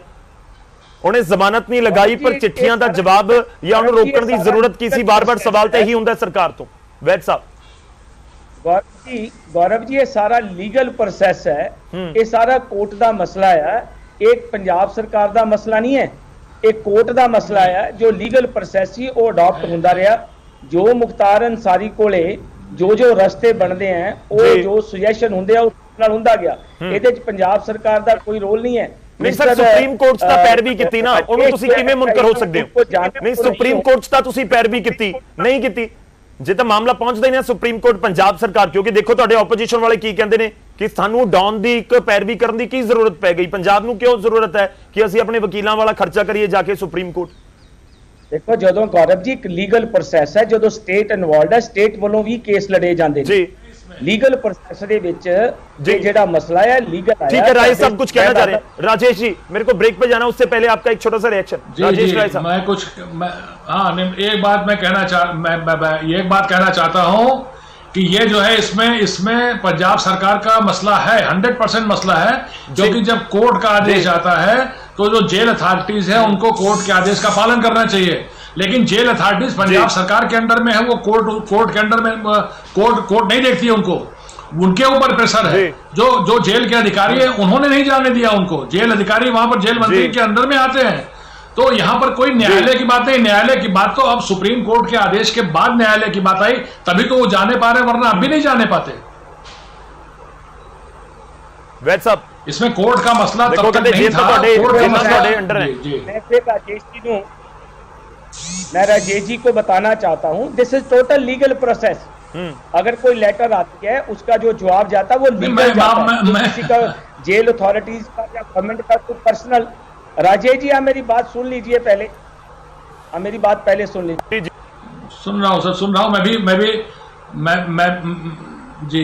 ਉਹਨੇ ਜ਼ਮਾਨਤ ਨਹੀਂ ਲਗਾਈ, ਪਰ ਚਿੱਠੀਆਂ ਦਾ ਜਵਾਬ ਜਾਂ ਉਹਨੂੰ ਰੋਕਣ ਦੀ ਜ਼ਰੂਰਤ ਕੀ ਸੀ? ਬਾਰ-ਬਾਰ ਸਵਾਲ ਤਾਂ ਇਹੀ ਹੁੰਦਾ ਸਰਕਾਰ ਤੋਂ। ਵੈਦ ਸਾਹਿਬ गौरव जी, ये सारा लीगल प्रोसेस है, ये सारा कोर्ट का मसला है, एक पंजाब सरकार का मसला नहीं है, एक कोर्ट का मसला है। जो लीगल प्रोसेस ही वो अडॉप्ट होता रहा, जो मुख्तार अंसारी कोले जो रस्ते बनते हैं, वो जो सुजैशन होंगे होंदा गया, ਇਹਦੇ ਚ ਪੰਜਾਬ ਸਰਕਾਰ ਦਾ ਕੋਈ ਰੋਲ ਨਹੀਂ ਹੈ। ਨਹੀਂ ਸਰ, ਸੁਪਰੀਮ ਕੋਰਟ ਦਾ ਪੈਰਵੀ ਕੀਤੀ ਨਾ, ਉਹਨੂੰ ਤੁਸੀਂ ਕਿਵੇਂ ਮੁਨਕਰ ਹੋ ਸਕਦੇ ਹੋ? ਨਹੀਂ, ਸੁਪਰੀਮ ਕੋਰਟ ਦਾ ਤੁਸੀਂ ਪੈਰਵੀ ਕੀਤੀ ਨਹੀਂ ਕੀਤੀ, ਜੇ ਤਾਂ ਮਾਮਲਾ ਪਹੁੰਚਦਾ ਹੀ ਨਾ ਸੁਪਰੀਮ ਕੋਰਟ ਪੰਜਾਬ ਸਰਕਾਰ, ਕਿਉਂਕਿ ਦੇਖੋ ਤੁਹਾਡੇ ਆਪੋਜੀਸ਼ਨ ਵਾਲੇ ਕੀ ਕਹਿੰਦੇ ਨੇ ਕਿ ਸਾਨੂੰ ਡਾਊਨ ਦੀ ਇੱਕ ਪੈਰਵੀ ਕਰਨ ਦੀ ਕੀ ਜ਼ਰੂਰਤ ਪੈ ਗਈ, ਪੰਜਾਬ ਨੂੰ ਕਿਉਂ ਜ਼ਰੂਰਤ ਹੈ ਕਿ ਅਸੀਂ ਆਪਣੇ ਵਕੀਲਾਂ ਵਾਲਾ ਖਰਚਾ ਕਰੀਏ ਜਾ ਕੇ ਸੁਪਰੀਮ ਕੋਰਟ। देखो, जो गौरव जी एक लीगल प्रोसेस है, जो स्टेट इन्वॉल्व है, स्टेट वालों भी केस लड़े जाते हैं लीगल प्रोसेस दे विच। जेड़ा मसला है लीगल है। ठीक है, राय साहब कुछ कहना चाह रहे हैं। राजेश जी, मेरे को ब्रेक पे जाना, उससे पहले आपका एक छोटा सा रिएक्शन। राजेश राय साहब, मैं कुछ एक बात मैं कहना चाहता हूं कि ये जो है इसमें पंजाब सरकार का मसला है, 100% मसला है, क्योंकि जब कोर्ट का आदेश आता है तो जो जेल अथॉरिटीज है उनको कोर्ट के आदेश का पालन करना चाहिए, लेकिन जेल अथॉरिटीज पंजाब सरकार के अंडर में है, वो कोर्ट के अंडर में कोर्ट नहीं देखती है उनको, उनके ऊपर प्रेशर है। जो जेल के अधिकारी है उन्होंने नहीं जाने दिया उनको, जेल अधिकारी वहां पर जेल मंत्री के अंदर में आते हैं। तो यहां पर कोई न्यायालय की बात नहीं, न्यायालय की बात तो अब सुप्रीम कोर्ट के आदेश के बाद न्यायालय की बात आई, तभी तो वो जाने पा रहे, वरना अब भी नहीं जाने पाते। वैद साहब, इसमें कोर्ट का मसला तब तक नहीं था, मैं राजेश जी को बताना चाहता हूं, this is total legal process. अगर कोई लेटर आती है, उसका जो जवाब जाता है वो लीगल जाता है, किसी का जेल अथॉरिटीज का या गवर्नमेंट का कोई पर्सनल। राजेश जी, आप मेरी बात सुन लीजिए पहले, आप मेरी बात पहले सुन लीजिए। सुन रहा हूं सर, सुन रहा हूं। मैं जी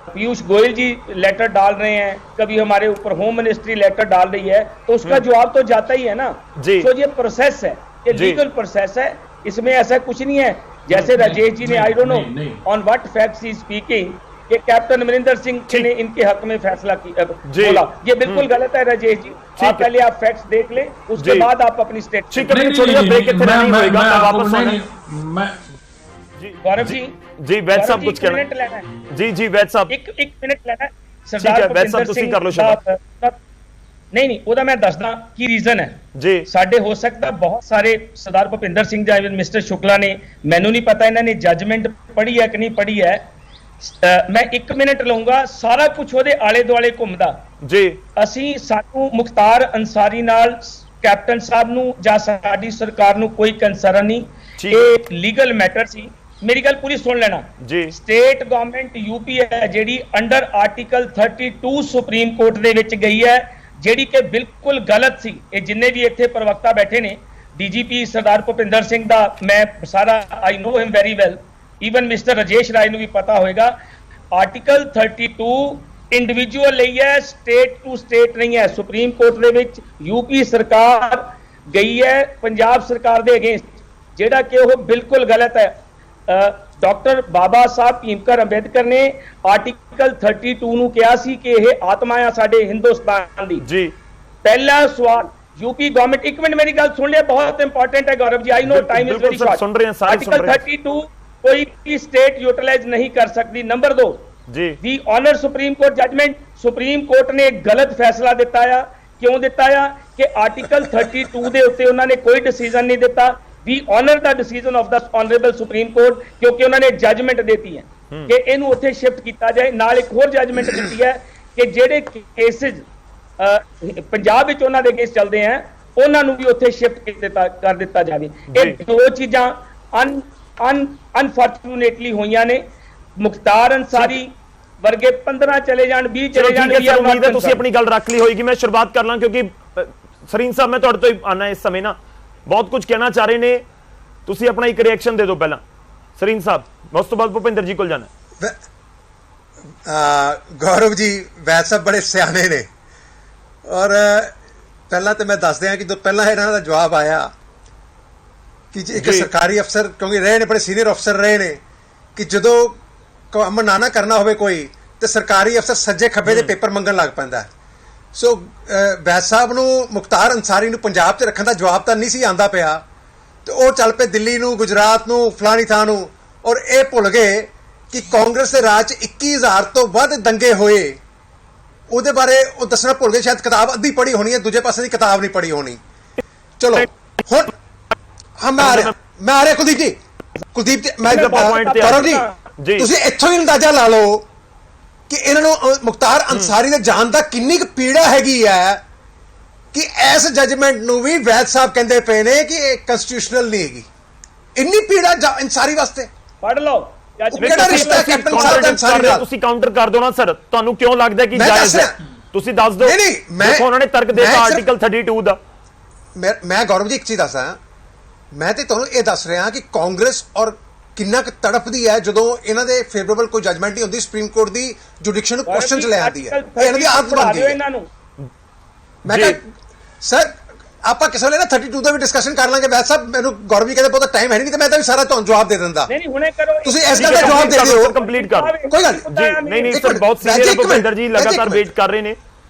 पीयूष गोयल जी लेटर डाल रहे हैं, कभी हमारे ऊपर होम मिनिस्ट्री लेटर डाल रही है, तो उसका जवाब तो जाता ही है ना। तो ये प्रोसेस है, ये लीगल प्रोसेस है, इसमें ऐसा कुछ नहीं है जैसे राजेश जी ने, I don't know on what facts he speaking, ये कैप्टन अमरिंदर सिंह ने इनके हक में फैसला बोला, ये बिल्कुल गलत है। राजेश जी, आप पहले आप फैक्ट्स देख ले, उसके बाद आप अपनी गौरव जी वैद साहब कुछ कहना है? जी वैद साहब, एक मिनट लेना है। सरदार भुपिंदर सिंह नहीं ਉਹਦਾ मैं दसदा की रीजन है जी। ਸਾਡੇ हो सकता बहुत सारे सरदार भुपिंदर सिंह ਜਾਂ मिस्टर शुक्ला ने, ਮੈਨੂੰ नहीं पता ਇਹਨਾਂ ने जजमेंट पढ़ी है कि नहीं पढ़ी है, मैं 1 मिनट लूंगा, सारा कुछ ਉਹਦੇ ਆਲੇ ਦੁਆਲੇ ਘੁੰਮਦਾ जी। ਅਸੀਂ ਸਾਨੂੰ ਮੁਖਤਾਰ ਅੰਸਾਰੀ ਨਾਲ ਕੈਪਟਨ ਸਾਹਿਬ ਨੂੰ ਜਾਂ ਸਾਡੀ ਸਰਕਾਰ ਨੂੰ ਕੋਈ ਕੰਸਰਨ ਨਹੀਂ। ਠੀਕ। ਇਹ ਲੀਗਲ ਮੈਟਰ ਸੀ। ਮੇਰੀ ਗੱਲ ਪੂਰੀ ਸੁਣ ਲੈਣਾ ਜੀ। ਸਟੇਟ ਗਵਰਨਮੈਂਟ ਯੂਪੀ ਹੈ ਜਿਹੜੀ ਅੰਡਰ ਆਰਟੀਕਲ 32 ਸੁਪਰੀਮ ਕੋਰਟ ਦੇ ਵਿੱਚ ਗਈ ਹੈ, ਜਿਹੜੀ ਕਿ ਬਿਲਕੁਲ ਗਲਤ ਸੀ। ਇਹ ਜਿੰਨੇ ਵੀ ਇੱਥੇ ਪ੍ਰਵਕਤਾ ਬੈਠੇ ਨੇ, ਡੀਜੀਪੀ ਸਰਦਾਰ ਭੁਪਿੰਦਰ ਸਿੰਘ ਦਾ ਮੈਂ ਸਾਰਾ I know him very well, even mister Rajesh Rai ਨੂੰ ਵੀ ਪਤਾ ਹੋਏਗਾ। ਆਰਟੀਕਲ 32 ਇੰਡੀਵਿਜੂਅਲ ਲਈ ਹੈ, ਸਟੇਟ ਟੂ ਸਟੇਟ ਨਹੀਂ ਹੈ। ਸੁਪਰੀਮ ਕੋਰਟ ਦੇ ਵਿੱਚ ਯੂਪੀ ਸਰਕਾਰ ਗਈ ਹੈ ਪੰਜਾਬ ਸਰਕਾਰ ਦੇ ਅਗੇਂਸਟ, ਜਿਹੜਾ ਕਿ ਉਹ ਬਿਲਕੁਲ ਗਲਤ ਹੈ। ਡਾਕਟਰ ਬਾਬਾ ਸਾਹਿਬ ਭੀਮਕਰ ਅੰਬੇਦਕਰ ਨੇ ਆਰਟੀਕਲ 32 ਨੂੰ ਕਿਹਾ ਸੀ ਕਿ ਇਹ ਆਤਮਾ ਆ ਸਾਡੇ ਹਿੰਦੁਸਤਾਨ ਦੀ। ਜੀ। ਪਹਿਲਾ ਸਵਾਲ यूपी गवर्नमेंट, एक मिनट मेरी गल सुन लिया, बहुत इंपॉर्टेंट है Gaurav ji, I know time is very short. सुन रहे हैं, सारे सुन आर्टिकल रहे हैं। 32 कोई भी स्टेट यूटिलाइज नहीं कर सकती। नंबर 2 जी, the honour supreme court judgement, supreme court ने एक गलत फैसला दिता है। क्यों दिता है कि आर्टिकल 32 ਦੇ ਉੱਤੇ ਉਹਨਾਂ ਨੇ ਕੋਈ ਡਿਸੀਜਨ ਨਹੀਂ ਦਿੱਤਾ। ਵੀ ਆਨਰ ਦਾ ਡਿਸੀਜਨ ਆਫ ਦਾ ਆਨਰੇਬਲ ਸੁਪਰੀਮ ਕੋਰਟ, ਕਿਉਂਕਿ ਉਹਨਾਂ ਨੇ ਜਜਮੈਂਟ ਦਿੱਤੀ ਹੈ ਕਿ ਇਹਨੂੰ ਉੱਥੇ ਸ਼ਿਫਟ ਕੀਤਾ ਜਾਏ। ਨਾਲ ਇੱਕ ਹੋਰ ਜਜਮੈਂਟ ਦਿੱਤੀ ਹੈ ਕਿ ਜਿਹੜੇ ਕੇਸਿਸ ਪੰਜਾਬ ਵਿੱਚ ਉਹਨਾਂ ਦੇ ਕੇਸ ਚੱਲਦੇ ਆ, ਉਹਨਾਂ ਨੂੰ ਵੀ ਉੱਥੇ ਸ਼ਿਫਟ ਕਰ ਦਿੱਤਾ ਜਾਵੇ। ਇਹ ਦੋ ਚੀਜ਼ਾਂ ਅਨਫੋਰਚੂਨੇਟਲੀ ਹੋਈਆਂ ਨੇ। ਮੁਖਤਾਰ ਅੰਸਾਰੀ ਵਰਗੇ 15 ਚਲੇ ਜਾਣ, 20 ਚਲੇ ਜਾਣ। ਉਮੀਦ ਹੈ ਤੁਸੀਂ ਆਪਣੀ ਗੱਲ ਰੱਖ ਲਈ ਹੋਏਗੀ। ਮੈਂ ਸ਼ੁਰੂਆਤ ਕਰ ਲਾਂ ਕਿਉਂਕਿ ਸਰੀਨ ਸਾਹਿਬ ਮੈਂ ਤੁਹਾਡੇ ਤੋਂ ਹੀ ਆਣਾ ਇਸ ਸਮੇਂ ਨਾ, ਬਹੁਤ ਕੁਝ ਕਹਿਣਾ ਚਾਹ ਰਹੇ ਨੇ। ਤੁਸੀਂ ਆਪਣਾ ਇੱਕ ਰਿਐਕਸ਼ਨ ਦੇ ਦਿਓ ਪਹਿਲਾਂ ਸਰੀਨ ਸਾਹਿਬ, ਮੈਂ ਉਸ ਤੋਂ ਬਾਅਦ ਭੁਪਿੰਦਰ ਜੀ ਕੋਲ ਜਾਣਾ। ਗੌਰਵ ਜੀ ਵੈਦ ਸਾਹਿਬ ਬੜੇ ਸਿਆਣੇ ਨੇ, ਔਰ ਪਹਿਲਾਂ ਤਾਂ ਮੈਂ ਦੱਸ ਦਿਆਂ ਕਿ ਜਦੋਂ ਪਹਿਲਾਂ ਇਹਨਾਂ ਦਾ ਜਵਾਬ ਆਇਆ ਕਿ ਇੱਕ ਸਰਕਾਰੀ ਅਫਸਰ, ਕਿਉਂਕਿ ਰਹੇ ਨੇ ਬੜੇ ਸੀਨੀਅਰ ਅਫਸਰ ਰਹੇ ਨੇ, ਕਿ ਜਦੋਂ ਕੰਮ ਨਾ ਕਰਨਾ ਹੋਵੇ ਕੋਈ ਤੇ ਸਰਕਾਰੀ ਅਫਸਰ ਸੱਜੇ ਖੱਬੇ ਦੇ ਪੇਪਰ ਮੰਗਣ ਲੱਗ ਪੈਂਦਾ। ਸੋ ਵੈਦ ਸਾਹਿਬ ਨੂੰ ਮੁਖਤਾਰ ਅੰਸਾਰੀ ਨੂੰ ਪੰਜਾਬ 'ਚ ਰੱਖਣ ਦਾ ਜਵਾਬ ਤਾਂ ਨਹੀਂ ਸੀ ਆਉਂਦਾ ਪਿਆ, ਤੇ ਉਹ ਚੱਲ ਪਏ ਦਿੱਲੀ ਨੂੰ, ਗੁਜਰਾਤ ਨੂੰ, ਫਲਾਣੀ ਥਾਂ ਨੂੰ, ਔਰ ਇਹ ਭੁੱਲ ਗਏ ਕਿ ਕਾਂਗਰਸ ਦੇ ਰਾਜ 'ਚ 21,000 ਤੋਂ ਵੱਧ ਦੰਗੇ ਹੋਏ। ਉਹਦੇ ਬਾਰੇ ਉਹ ਦੱਸਣਾ ਭੁੱਲ ਗਏ। ਸ਼ਾਇਦ ਕਿਤਾਬ ਅੱਧੀ ਪੜ੍ਹੀ ਹੋਣੀ ਹੈ, ਦੂਜੇ ਪਾਸੇ ਦੀ ਕਿਤਾਬ ਨਹੀਂ ਪੜ੍ਹੀ ਹੋਣੀ। ਚਲੋ ਹੁਣ ਮੈਂ ਆ ਰਿਹਾ ਕੁਲਦੀਪ ਜੀ, ਮੈਂ ਗੌਰਵ ਜੀ, ਤੁਸੀਂ ਇੱਥੋਂ ਹੀ ਅੰਦਾਜ਼ਾ ਲਾ ਲਓ ਕਿ ਇਹਨਾਂ ਨੂੰ ਮੁਖਤਾਰ ਅੰਸਾਰੀ ਦੇ ਜਾਣ ਦਾ ਕਿੰਨੀ ਕੁ ਪੀੜਾ ਹੈਗੀ ਹੈ ਕਿ ਇਸ ਜਜਮੈਂਟ ਨੂੰ ਵੀ ਵੈਦ ਸਾਹਿਬ ਕਹਿੰਦੇ ਪਏ ਨੇ ਕਿ ਇਹ ਕਨਸਟੀਟਿਊਸ਼ਨਲ ਨਹੀਂ ਹੈਗੀ। ਇੰਨੀ ਪੀੜਾ ਅੰਸਾਰੀ ਵਾਸਤੇ। ਪੜ੍ਹ ਲਓ ਕਿਹੜਾ ਰਿਸ਼ਤਾ ਹੈ ਕੈਪਟਨ ਸਾਹਿਬ ਦਾ ਅੰਸਾਰੀ ਨਾਲ? ਤੁਸੀਂ ਕਾਊਂਟਰ ਕਰ ਦਿਓ ਨਾ ਸਰ, ਤੁਹਾਨੂੰ ਕਿਉਂ ਲੱਗਦਾ ਕਿ ਜਾਇਜ਼ ਹੈ? ਤੁਸੀਂ ਦੱਸ ਦਿਓ। ਨਹੀਂ, ਦੇਖੋ ਉਹਨਾਂ ਨੇ ਤਰਕ ਦਿੱਤਾ ਆਰਟੀਕਲ 32 ਦਾ। ਮੈਂ ਗੌਰਵ ਜੀ ਇੱਕ ਚੀਜ਼ ਦੱਸਾਂ, ਮੈਂ ਤੇ ਤੁਹਾਨੂੰ ਇਹ ਦੱਸ ਰਿਹਾ ਕਿ ਕਾਂਗਰਸ ਔਰ ਕਿੰਨਾ ਕੁ ਤੜਫਦੀ ਹੈ ਜਦੋਂ ਇਹਨਾਂ ਦੇ ਫੇਵਰੇਬਲ ਕੋਈ ਜਜਮੈਂਟ ਨਹੀਂ ਹੁੰਦੀ, ਸੁਪਰੀਮ ਕੋਰਟ ਦੀ ਜੁਡੀਸ਼ੀਅਲ ਨੂੰ ਕੁਐਸਚਨ ਚ ਲੈ ਆਉਂਦੀ ਹੈ। ਇਹਨਾਂ ਦੀ ਆਦਤ ਬਣ ਗਈ ਹੈ। ਮੈਂ ਕਿਹਾ ਸਰ ਆਪਾਂ ਕਿਸੇ ਵੇਲੇ ਨਾ 32 ਦਾ ਵੀ ਡਿਸਕਸ਼ਨ ਕਰ ਲਾਂਗੇ। ਵੈਸੇ ਸਾਹਿਬ ਮੈਨੂੰ ਗੌਰਵ ਜੀ ਕਹਿੰਦੇ ਬਹੁਤ ਟਾਈਮ ਹੈ ਨਹੀਂ, ਤੇ ਮੈਂ ਤਾਂ ਵੀ ਸਾਰਾ ਤੁਹਾਨੂੰ ਜਵਾਬ ਦੇ ਦਿੰਦਾ। ਨਹੀਂ ਹੁਣੇ ਕਰੋ, ਤੁਸੀਂ ਇਸ ਗੱਲ ਦਾ ਜਵਾਬ ਦੇ ਦਿਓ, ਕੰਪਲੀਟ ਕਰ ਕੋਈ ਗੱਲ ਨਹੀਂ। ਨਹੀਂ ਸਰ, ਬਹੁਤ ਸੀਨੀਅਰ ਭੁਪਿੰਦਰ ਜੀ ਲਗਾਤਾਰ ਵੇਟ ਕਰ ਰਹੇ ਨੇ,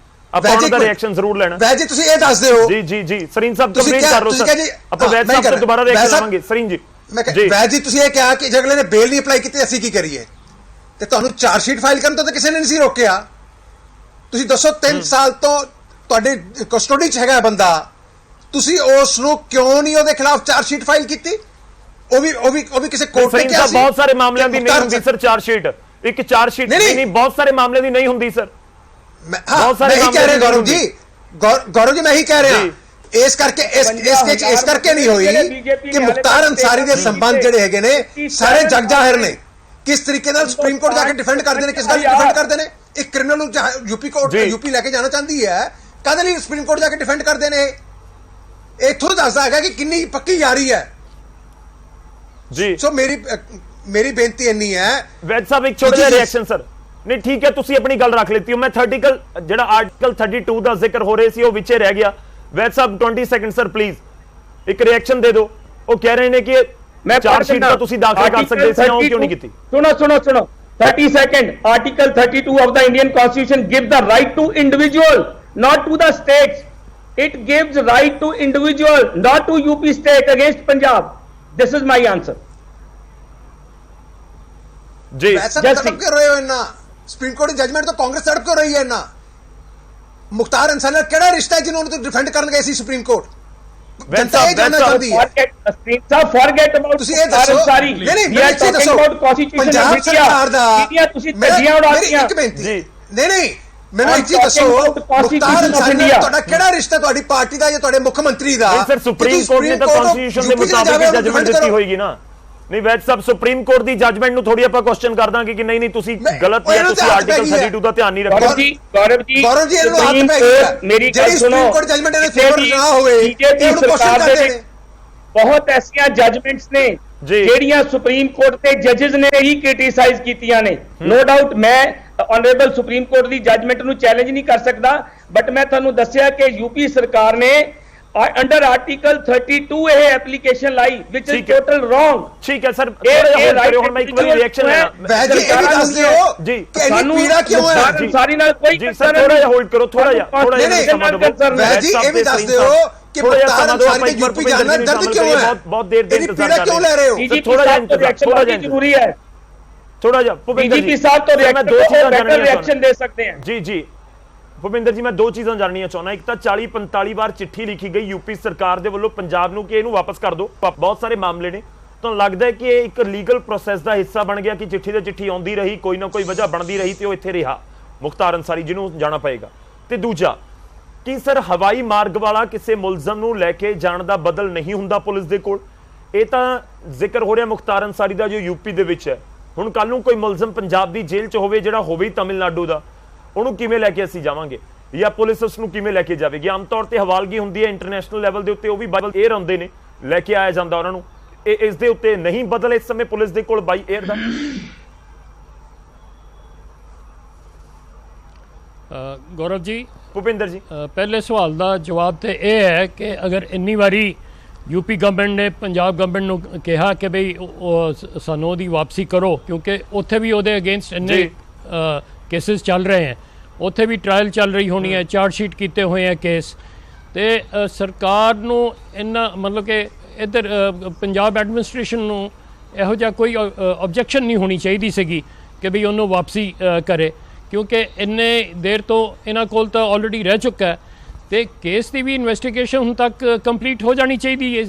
ਆਪਾਂ ਉਹਨਾਂ ਦਾ ਰਿਐਕਸ਼ਨ ਜ਼ਰੂਰ ਲੈਣਾ। ਵੈਦ ਜੀ ਤੁਸੀਂ ਇਹ ਦੱਸ ਦਿਓ। ਜੀ ਸਰੀਨ ਸਾਹਿਬ ਕੰਪਲੀਟ ਕਰ ਲਓ ਸਰ, ਆਪਾਂ ਵੈਦ ਸਾਹਿਬ ਤੋਂ ਦੁਬਾਰਾ ਰਿਐਕਸ਼ਨ ਲਵਾਂਗੇ। ਸਰੀਨ ਜੀ, ਵੈਦ ਜੀ ਤੁਸੀਂ ਇਹ ਕਿਹਾ ਕਿ ਅਗਲੇ ਨੇ ਬੇਲ ਨਹੀਂ ਅਪਲਾਈ ਕੀਤੀ, ਅਸੀਂ ਕੀ ਕਰੀਏ? ਤੇ ਤੁਹਾਨੂੰ ਚਾਰਜ ਸ਼ੀਟ ਫਾਈਲ ਕਰਨ ਤੋਂ ਤਾਂ ਕਿਸੇ ਨੇ ਨਹੀਂ ਸੀ ਰੋਕਿਆ। ਤੁਸੀਂ ਦੱਸੋ 3 ਸਾਲ ਤੋਂ ਤੁਹਾਡੇ ਕਸਟੋਡੀ 'ਚ ਹੈਗਾ ਬੰਦਾ, ਤੁਸੀਂ ਉਸ ਨੂੰ ਕਿਉਂ ਨਹੀਂ ਉਹਦੇ ਖਿਲਾਫ ਚਾਰਜ ਸ਼ੀਟ ਫਾਈਲ ਕੀਤੀ? ਉਹ ਵੀ ਕਿਸੇ ਕੋਰਟ ਨੇ ਕਿਹਾ ਸੀ। ਬਹੁਤ ਸਾਰੇ ਮਾਮਲਿਆਂ ਦੀ ਨਹੀਂ ਹੁੰਦੀ ਸਰ ਚਾਰਜ ਸ਼ੀਟ, ਇੱਕ ਚਾਰਜ ਸ਼ੀਟ ਨਹੀਂ, ਬਹੁਤ ਸਾਰੇ ਮਾਮਲਿਆਂ ਦੀ ਨਹੀਂ ਹੁੰਦੀ ਸਰ। ਬਹੁਤ ਸਾਰੇ ਮੈਂ ਹੀ ਕਹਿ ਰਿਹਾ ਗੌਰਵ ਜੀ, ਮੈਂ ਹੀ ਕਹਿ ਰਿਹਾ ਇਸ ਕਰਕੇ ਇਸ ਕਰਕੇ ਨਹੀਂ ਹੋਈ ਕਿ ਮੁਖਤਾਰ ਅੰਸਾਰੀ ਦੇ ਸੰਬੰਧ ਜਿਹੜੇ ਹੈਗੇ ਨੇ ਸਾਰੇ ਜਗ ਜ਼ਾਹਿਰ ਨੇ। ਕਿਸ ਤਰੀਕੇ ਨਾਲ ਸੁਪਰੀਮ ਕੋਰਟ ਜਾ ਕੇ ਡਿਫੈਂਡ ਕਰਦੇ ਨੇ, ਕਿਸ ਗੱਲ ਡਿਫੈਂਡ ਕਰਦੇ ਨੇ? ਇੱਕ ਕ੍ਰਿਮੀਨਲ ਨੂੰ ਯੂਪੀ ਕੋਰਟ ਯੂਪੀ ਲੈ ਕੇ ਜਾਣਾ ਚਾਹੁੰਦੀ ਹੈ, ਕਦੇ ਲਈ ਸੁਪਰੀਮ ਕੋਰਟ ਜਾ ਕੇ ਡਿਫੈਂਡ ਕਰਦੇ ਨੇ? ਇੱਥੋਂ ਦੱਸਦਾ ਹੈਗਾ ਕਿ ਕਿੰਨੀ ਪੱਕੀ ਯਾਰੀ ਹੈ ਜੀ। ਸੋ ਮੇਰੀ ਬੇਨਤੀ ਇੰਨੀ ਹੈ। ਵੈਦ ਸਾਹਿਬ ਇੱਕ ਛੋਟਾ ਜਿਹਾ ਰਿਐਕਸ਼ਨ ਸਰ। ਨਹੀਂ ਠੀਕ ਹੈ, ਤੁਸੀਂ ਆਪਣੀ ਗੱਲ ਰੱਖ ਲਈ। ਮੈਂ ਜਿਹੜਾ ਆਰਟੀਕਲ 32 ਦਾ ਜ਼ਿਕਰ ਹੋ ਰਿਹਾ ਸੀ ਉਹ ਵਿੱਚੇ ਰਹਿ ਗਿਆ। ਵੈਦ ਸਾਹਿਬ 20 ਸੈਕਿੰਡ ਸਰ ਪਲੀਜ਼ ਇੱਕ ਰਿਐਕਸ਼ਨ ਦੇ ਦਿਓ। ਉਹ ਕਹਿ ਰਹੇ ਨੇ ਕਿ ਮੈਂ ਚਾਰਜ ਸ਼ੀਟ ਦਾ ਤੁਸੀਂ ਦਾਖਲ ਕਰ ਸਕਦੇ ਸੀ, ਉਹ ਕਿਉਂ ਨਹੀਂ ਕੀਤੀ? ਸੁਣੋ 30 second. Article 32 of the Indian Constitution gives the right to individual, not to the states. It gives right to individual, not to UP state against Punjab. This is my answer. जी तड़प क्यों रहे हो इन्ना? सुप्रीम कोर्ट जजमेंट तो कांग्रेस तड़प क्यों रही है इन्ना? मुख्तार अंसारी का केड़ा रिश्ता है जिन्होंने तो डिफेंड करने गए सी सुप्रीम कोर्ट? जनता ये जानना चाहती है। forget about Mukhtar Ansari. We are talking about constitution of India। ਤੁਸੀਂ ਧੱਜੀਆਂ ਉਡਾਤੀਆਂ। नहीं ਮੈਨੂੰ ਇੱਕ ਚੀਜ਼ ਦੱਸੋ, ਮੁਖਤਾਰ ਅੰਸਾਰੀ ਨਾਲ ਤੁਹਾਡਾ ਕਿਹੜਾ ਰਿਸ਼ਤਾ, ਤੁਹਾਡੀ ਪਾਰਟੀ ਦਾ ਜਾਂ ਤੁਹਾਡੇ ਮੁੱਖ ਮੰਤਰੀ ਦਾ? ਨਹੀਂ ਸਰ, ਸੁਪਰੀਮ ਕੋਰਟ ਨੇ ਤਾਂ ਕਨਸਟੀਟਿਊਸ਼ਨ ਦੇ ਮੁਤਾਬਿਕ ਜਜਮੈਂਟ ਦਿੱਤੀ ਹੋਏਗੀ ਨਾ। ਨਹੀਂ ਵੈਦ ਸਾਹਿਬ, ਸੁਪਰੀਮ ਕੋਰਟ ਦੀ ਜਜਮੈਂਟ ਨੂੰ ਥੋੜੀ ਆਪਾਂ ਕੁਐਸਚਨ ਕਰ ਦਾਂਗੇ ਕਿ ਨਹੀਂ ਤੁਸੀਂ ਗਲਤ ਹੈ, ਤੁਸੀਂ ਆਰਟੀਕਲ 32 ਦਾ ਧਿਆਨ ਨਹੀਂ ਰੱਖਿਆ। ਗੌਰਵ ਜੀ ਇਹਨੂੰ ਹੱਥ ਪੈ ਗਿਆ, ਮੇਰੀ ਗੱਲ ਸੁਣੋ, ਸੁਪਰੀਮ ਕੋਰਟ ਜਜਮੈਂਟ ਇਹਦੇ ਫੇਵਰ ਨਾ ਹੋਵੇ, ਇਹਨੂੰ ਕੁਐਸਚਨ ਕਰਦੇ ਨੇ। ਬਹੁਤ ਐਸੀਆਂ ਜਜਮੈਂਟਸ ਨੇ ਜਿਹੜੀਆਂ ਸੁਪਰੀਮ ਕੋਰਟ ਦੇ ਜੱਜਸ ਨੇ ਹੀ ਕ੍ਰਿਟਿਸਾਈਜ਼ ਕੀਤੀਆਂ ਨੇ। ਨੋ ਡਾਊਟ ਮੈਂ ਆਨਰੇਬਲ ਸੁਪਰੀਮ ਕੋਰਟ ਦੀ ਜਜਮੈਂਟ ਨੂੰ ਚੈਲੰਜ ਨਹੀਂ ਕਰ ਸਕਦਾ, ਬਟ ਮੈਂ ਤੁਹਾਨੂੰ ਦੱਸਿਆ ਕਿ ਯੂਪੀ ਸਰਕਾਰ ਨੇ ਅੰਡਰ ਆਰਟੀਕਲ 32 ਇਹ ਐਪਲੀਕੇਸ਼ਨ ਲਾਈ, ਵਿਚ ਇਜ਼ ਟੋਟਲ ਰੋਂਗ। ਠੀਕ ਹੈ ਸਰ, ਹੁਣ ਮੈਂ ਇੱਕ ਵਾਰੀ ਰਿਐਕਸ਼ਨ ਲੈਣਾ। ਵੈਦ ਜੀ ਇਹ ਵੀ ਦੱਸ ਦਿਓ ਜੀ ਕਿ ਇਹਦੀ ਪੀੜਾ ਕਿਉਂ ਹੈ? ਅੰਸਾਰੀ ਨਾਲ ਕੋਈ ਸਰ ਥੋੜਾ ਜਿਹਾ ਹੋਲਡ ਕਰੋ, ਥੋੜਾ ਜਿਹਾ ਵੈਦ ਜੀ ਇਹ ਵੀ ਦੱਸ ਦਿਓ ਕਿ ਮੁਖਤਾਰ ਅੰਸਾਰੀ ਦੇ ਯੂਪੀ ਜਾਣਾ ਦਰਦ ਕਿਉਂ ਹੈ? ਬਹੁਤ ਦੇਰ ਦੇ ਇੰਤਜ਼ਾਰ ਪੀੜਾ ਕਿਉਂ ਲੈ ਰਹੇ ਹੋ? ਥੋੜਾ ਜਿਹਾ ਜ਼ਰੂਰੀ ਹੈ, ਥੋੜਾ ਜਿਹਾ ਭੁਪਿੰਦਰ ਜੀ ਸਾਹਿਬ ਤੋਂ ਰਿਐਕਸ਼ਨ ਦੇ ਸਕਦੇ हैं। ਜੀ ਜੀ ਭੁਪਿੰਦਰ ਜੀ, ਮੈਂ ਦੋ ਚੀਜ਼ਾਂ ਜਾਣਨੀਆਂ ਚਾਹੁੰਦਾ। ਇੱਕ ਤਾਂ 40-45 ਵਾਰ ਚਿੱਠੀ ਲਿਖੀ ਗਈ ਯੂਪੀ ਸਰਕਾਰ ਦੇ ਵੱਲੋਂ ਪੰਜਾਬ ਨੂੰ ਕਿ ਇਹਨੂੰ ਵਾਪਸ ਕਰ ਦਿਓ। ਬਹੁਤ ਸਾਰੇ ਮਾਮਲੇ ਨੇ, ਤੁਹਾਨੂੰ ਲੱਗਦਾ ਹੈ ਕਿ ਇਹ ਇੱਕ ਲੀਗਲ ਪ੍ਰੋਸੈਸ ਦਾ ਹਿੱਸਾ ਬਣ ਗਿਆ ਕਿ ਚਿੱਠੀ ਤੇ ਚਿੱਠੀ ਆਉਂਦੀ ਰਹੀ, ਕੋਈ ਨਾ ਕੋਈ ਵਜ੍ਹਾ ਬਣਦੀ ਰਹੀ ਤੇ ਉਹ ਇੱਥੇ ਰਿਹਾ ਮੁਖਤਾਰ ਅੰਸਾਰੀ ਜਿਹਨੂੰ ਜਾਣਾ ਪਏਗਾ। ਤੇ ਦੂਜਾ ਕਿ ਸਰ ਹਵਾਈ ਮਾਰਗ ਵਾਲਾ ਕਿਸੇ ਮੁਲਜ਼ਮ ਨੂੰ ਲੈ ਕੇ ਜਾਣ ਦਾ ਬਦਲ ਨਹੀਂ ਹੁੰਦਾ ਪੁਲਿਸ ਦੇ ਕੋਲ। ਇਹ ਤਾਂ ਜ਼ਿਕਰ ਹੋ ਰਿਹਾ ਮੁਖਤਾਰ ਅੰਸਾਰੀ ਦਾ ਜੋ ਯੂਪੀ ਦੇ ਵਿੱਚ ਹੈ। ਹੁਣ ਕੱਲ ਨੂੰ ਕੋਈ ਮੁਲਜ਼ਮ ਪੰਜਾਬ ਦੀ ਜੇਲ੍ਹ 'ਚ ਹੋਵੇ ਜਿਹੜਾ ਹੋਵੇ ਤਮਿਲਨਾਡੂ ਦਾ, ਉਹਨੂੰ ਕਿਵੇਂ ਲੈ ਕੇ ਅਸੀਂ ਜਾਵਾਂਗੇ ਜਾਂ ਪੁਲਿਸ ਉਸ ਨੂੰ ਕਿਵੇਂ ਲੈ ਕੇ ਜਾਵੇਗੀ? ਆਮ ਤੌਰ ਤੇ ਹਵਾਲਗੀ ਹੁੰਦੀ ਹੈ ਇੰਟਰਨੈਸ਼ਨਲ ਲੈਵਲ ਦੇ ਉੱਤੇ, ਉਹ ਵੀ ਬਾਈ 에ਅਰ ਆਉਂਦੇ ਨੇ, ਲੈ ਕੇ ਆਇਆ ਜਾਂਦਾ ਉਹਨਾਂ ਨੂੰ। ਇਸ ਦੇ ਉੱਤੇ ਨਹੀਂ ਬਦਲ ਇਸ ਸਮੇਂ ਪੁਲਿਸ ਦੇ ਕੋਲ ਬਾਈ 에ਅਰ ਦਾ? ਗੌਰਵ ਜੀ, ਭੁਪਿੰਦਰ ਜੀ, ਪਹਿਲੇ ਸਵਾਲ ਦਾ ਜਵਾਬ ਤੇ ਇਹ ਹੈ ਕਿ ਅਗਰ ਇੰਨੀ ਵਾਰੀ ਯੂਪੀ ਗਵਰਨਮੈਂਟ ਨੇ ਪੰਜਾਬ ਗਵਰਨਮੈਂਟ ਨੂੰ ਕਿਹਾ ਕਿ ਬਈ ਸਾਨੂੰ ਉਹਦੀ ਵਾਪਸੀ ਕਰੋ, ਕਿਉਂਕਿ ਉੱਥੇ ਵੀ ਉਹਦੇ ਅਗੇਂਸਟ ਇੰਨੇ ਕੇਸਿਸ ਚੱਲ ਰਹੇ हैं, ਉੱਥੇ ਵੀ ਟ੍ਰਾਇਲ ਚੱਲ ਰਹੀ ਹੋਣੀ ਹੈ, ਚਾਰਜ ਸ਼ੀਟ ਕੀਤੇ ਹੋਏ ਹੈ ਕੇਸ, ਤੇ ਸਰਕਾਰ ਨੂੰ ਇੰਨਾ ਮਤਲਬ ਕਿ ਇੱਧਰ ਪੰਜਾਬ ਐਡਮਿਨਿਸਟ੍ਰੇਸ਼ਨ ਨੂੰ ਇਹੋ ਜਿਹਾ ਕੋਈ ਆਬਜੈਕਸ਼ਨ ਨਹੀਂ ਹੋਣੀ ਚਾਹੀਦੀ ਸੀਗੀ ਕਿ ਬਈ ਉਹਨੂੰ ਵਾਪਸੀ ਕਰੇ, ਕਿਉਂਕਿ ਇੰਨੇ ਦੇਰ ਤੋਂ ਇਹਨਾਂ ਕੋਲ ਤਾਂ ਆਲਰੇਡੀ ਰਹਿ ਚੁੱਕਾ ਹੈ ਤੇ ਕੇਸ ਦੀ ਵੀ ਇਨਵੈਸਟੀਗੇਸ਼ਨ ਹੁਣ ਤੱਕ ਕੰਪਲੀਟ ਹੋ ਜਾਣੀ ਚਾਹੀਦੀ ਹੈ।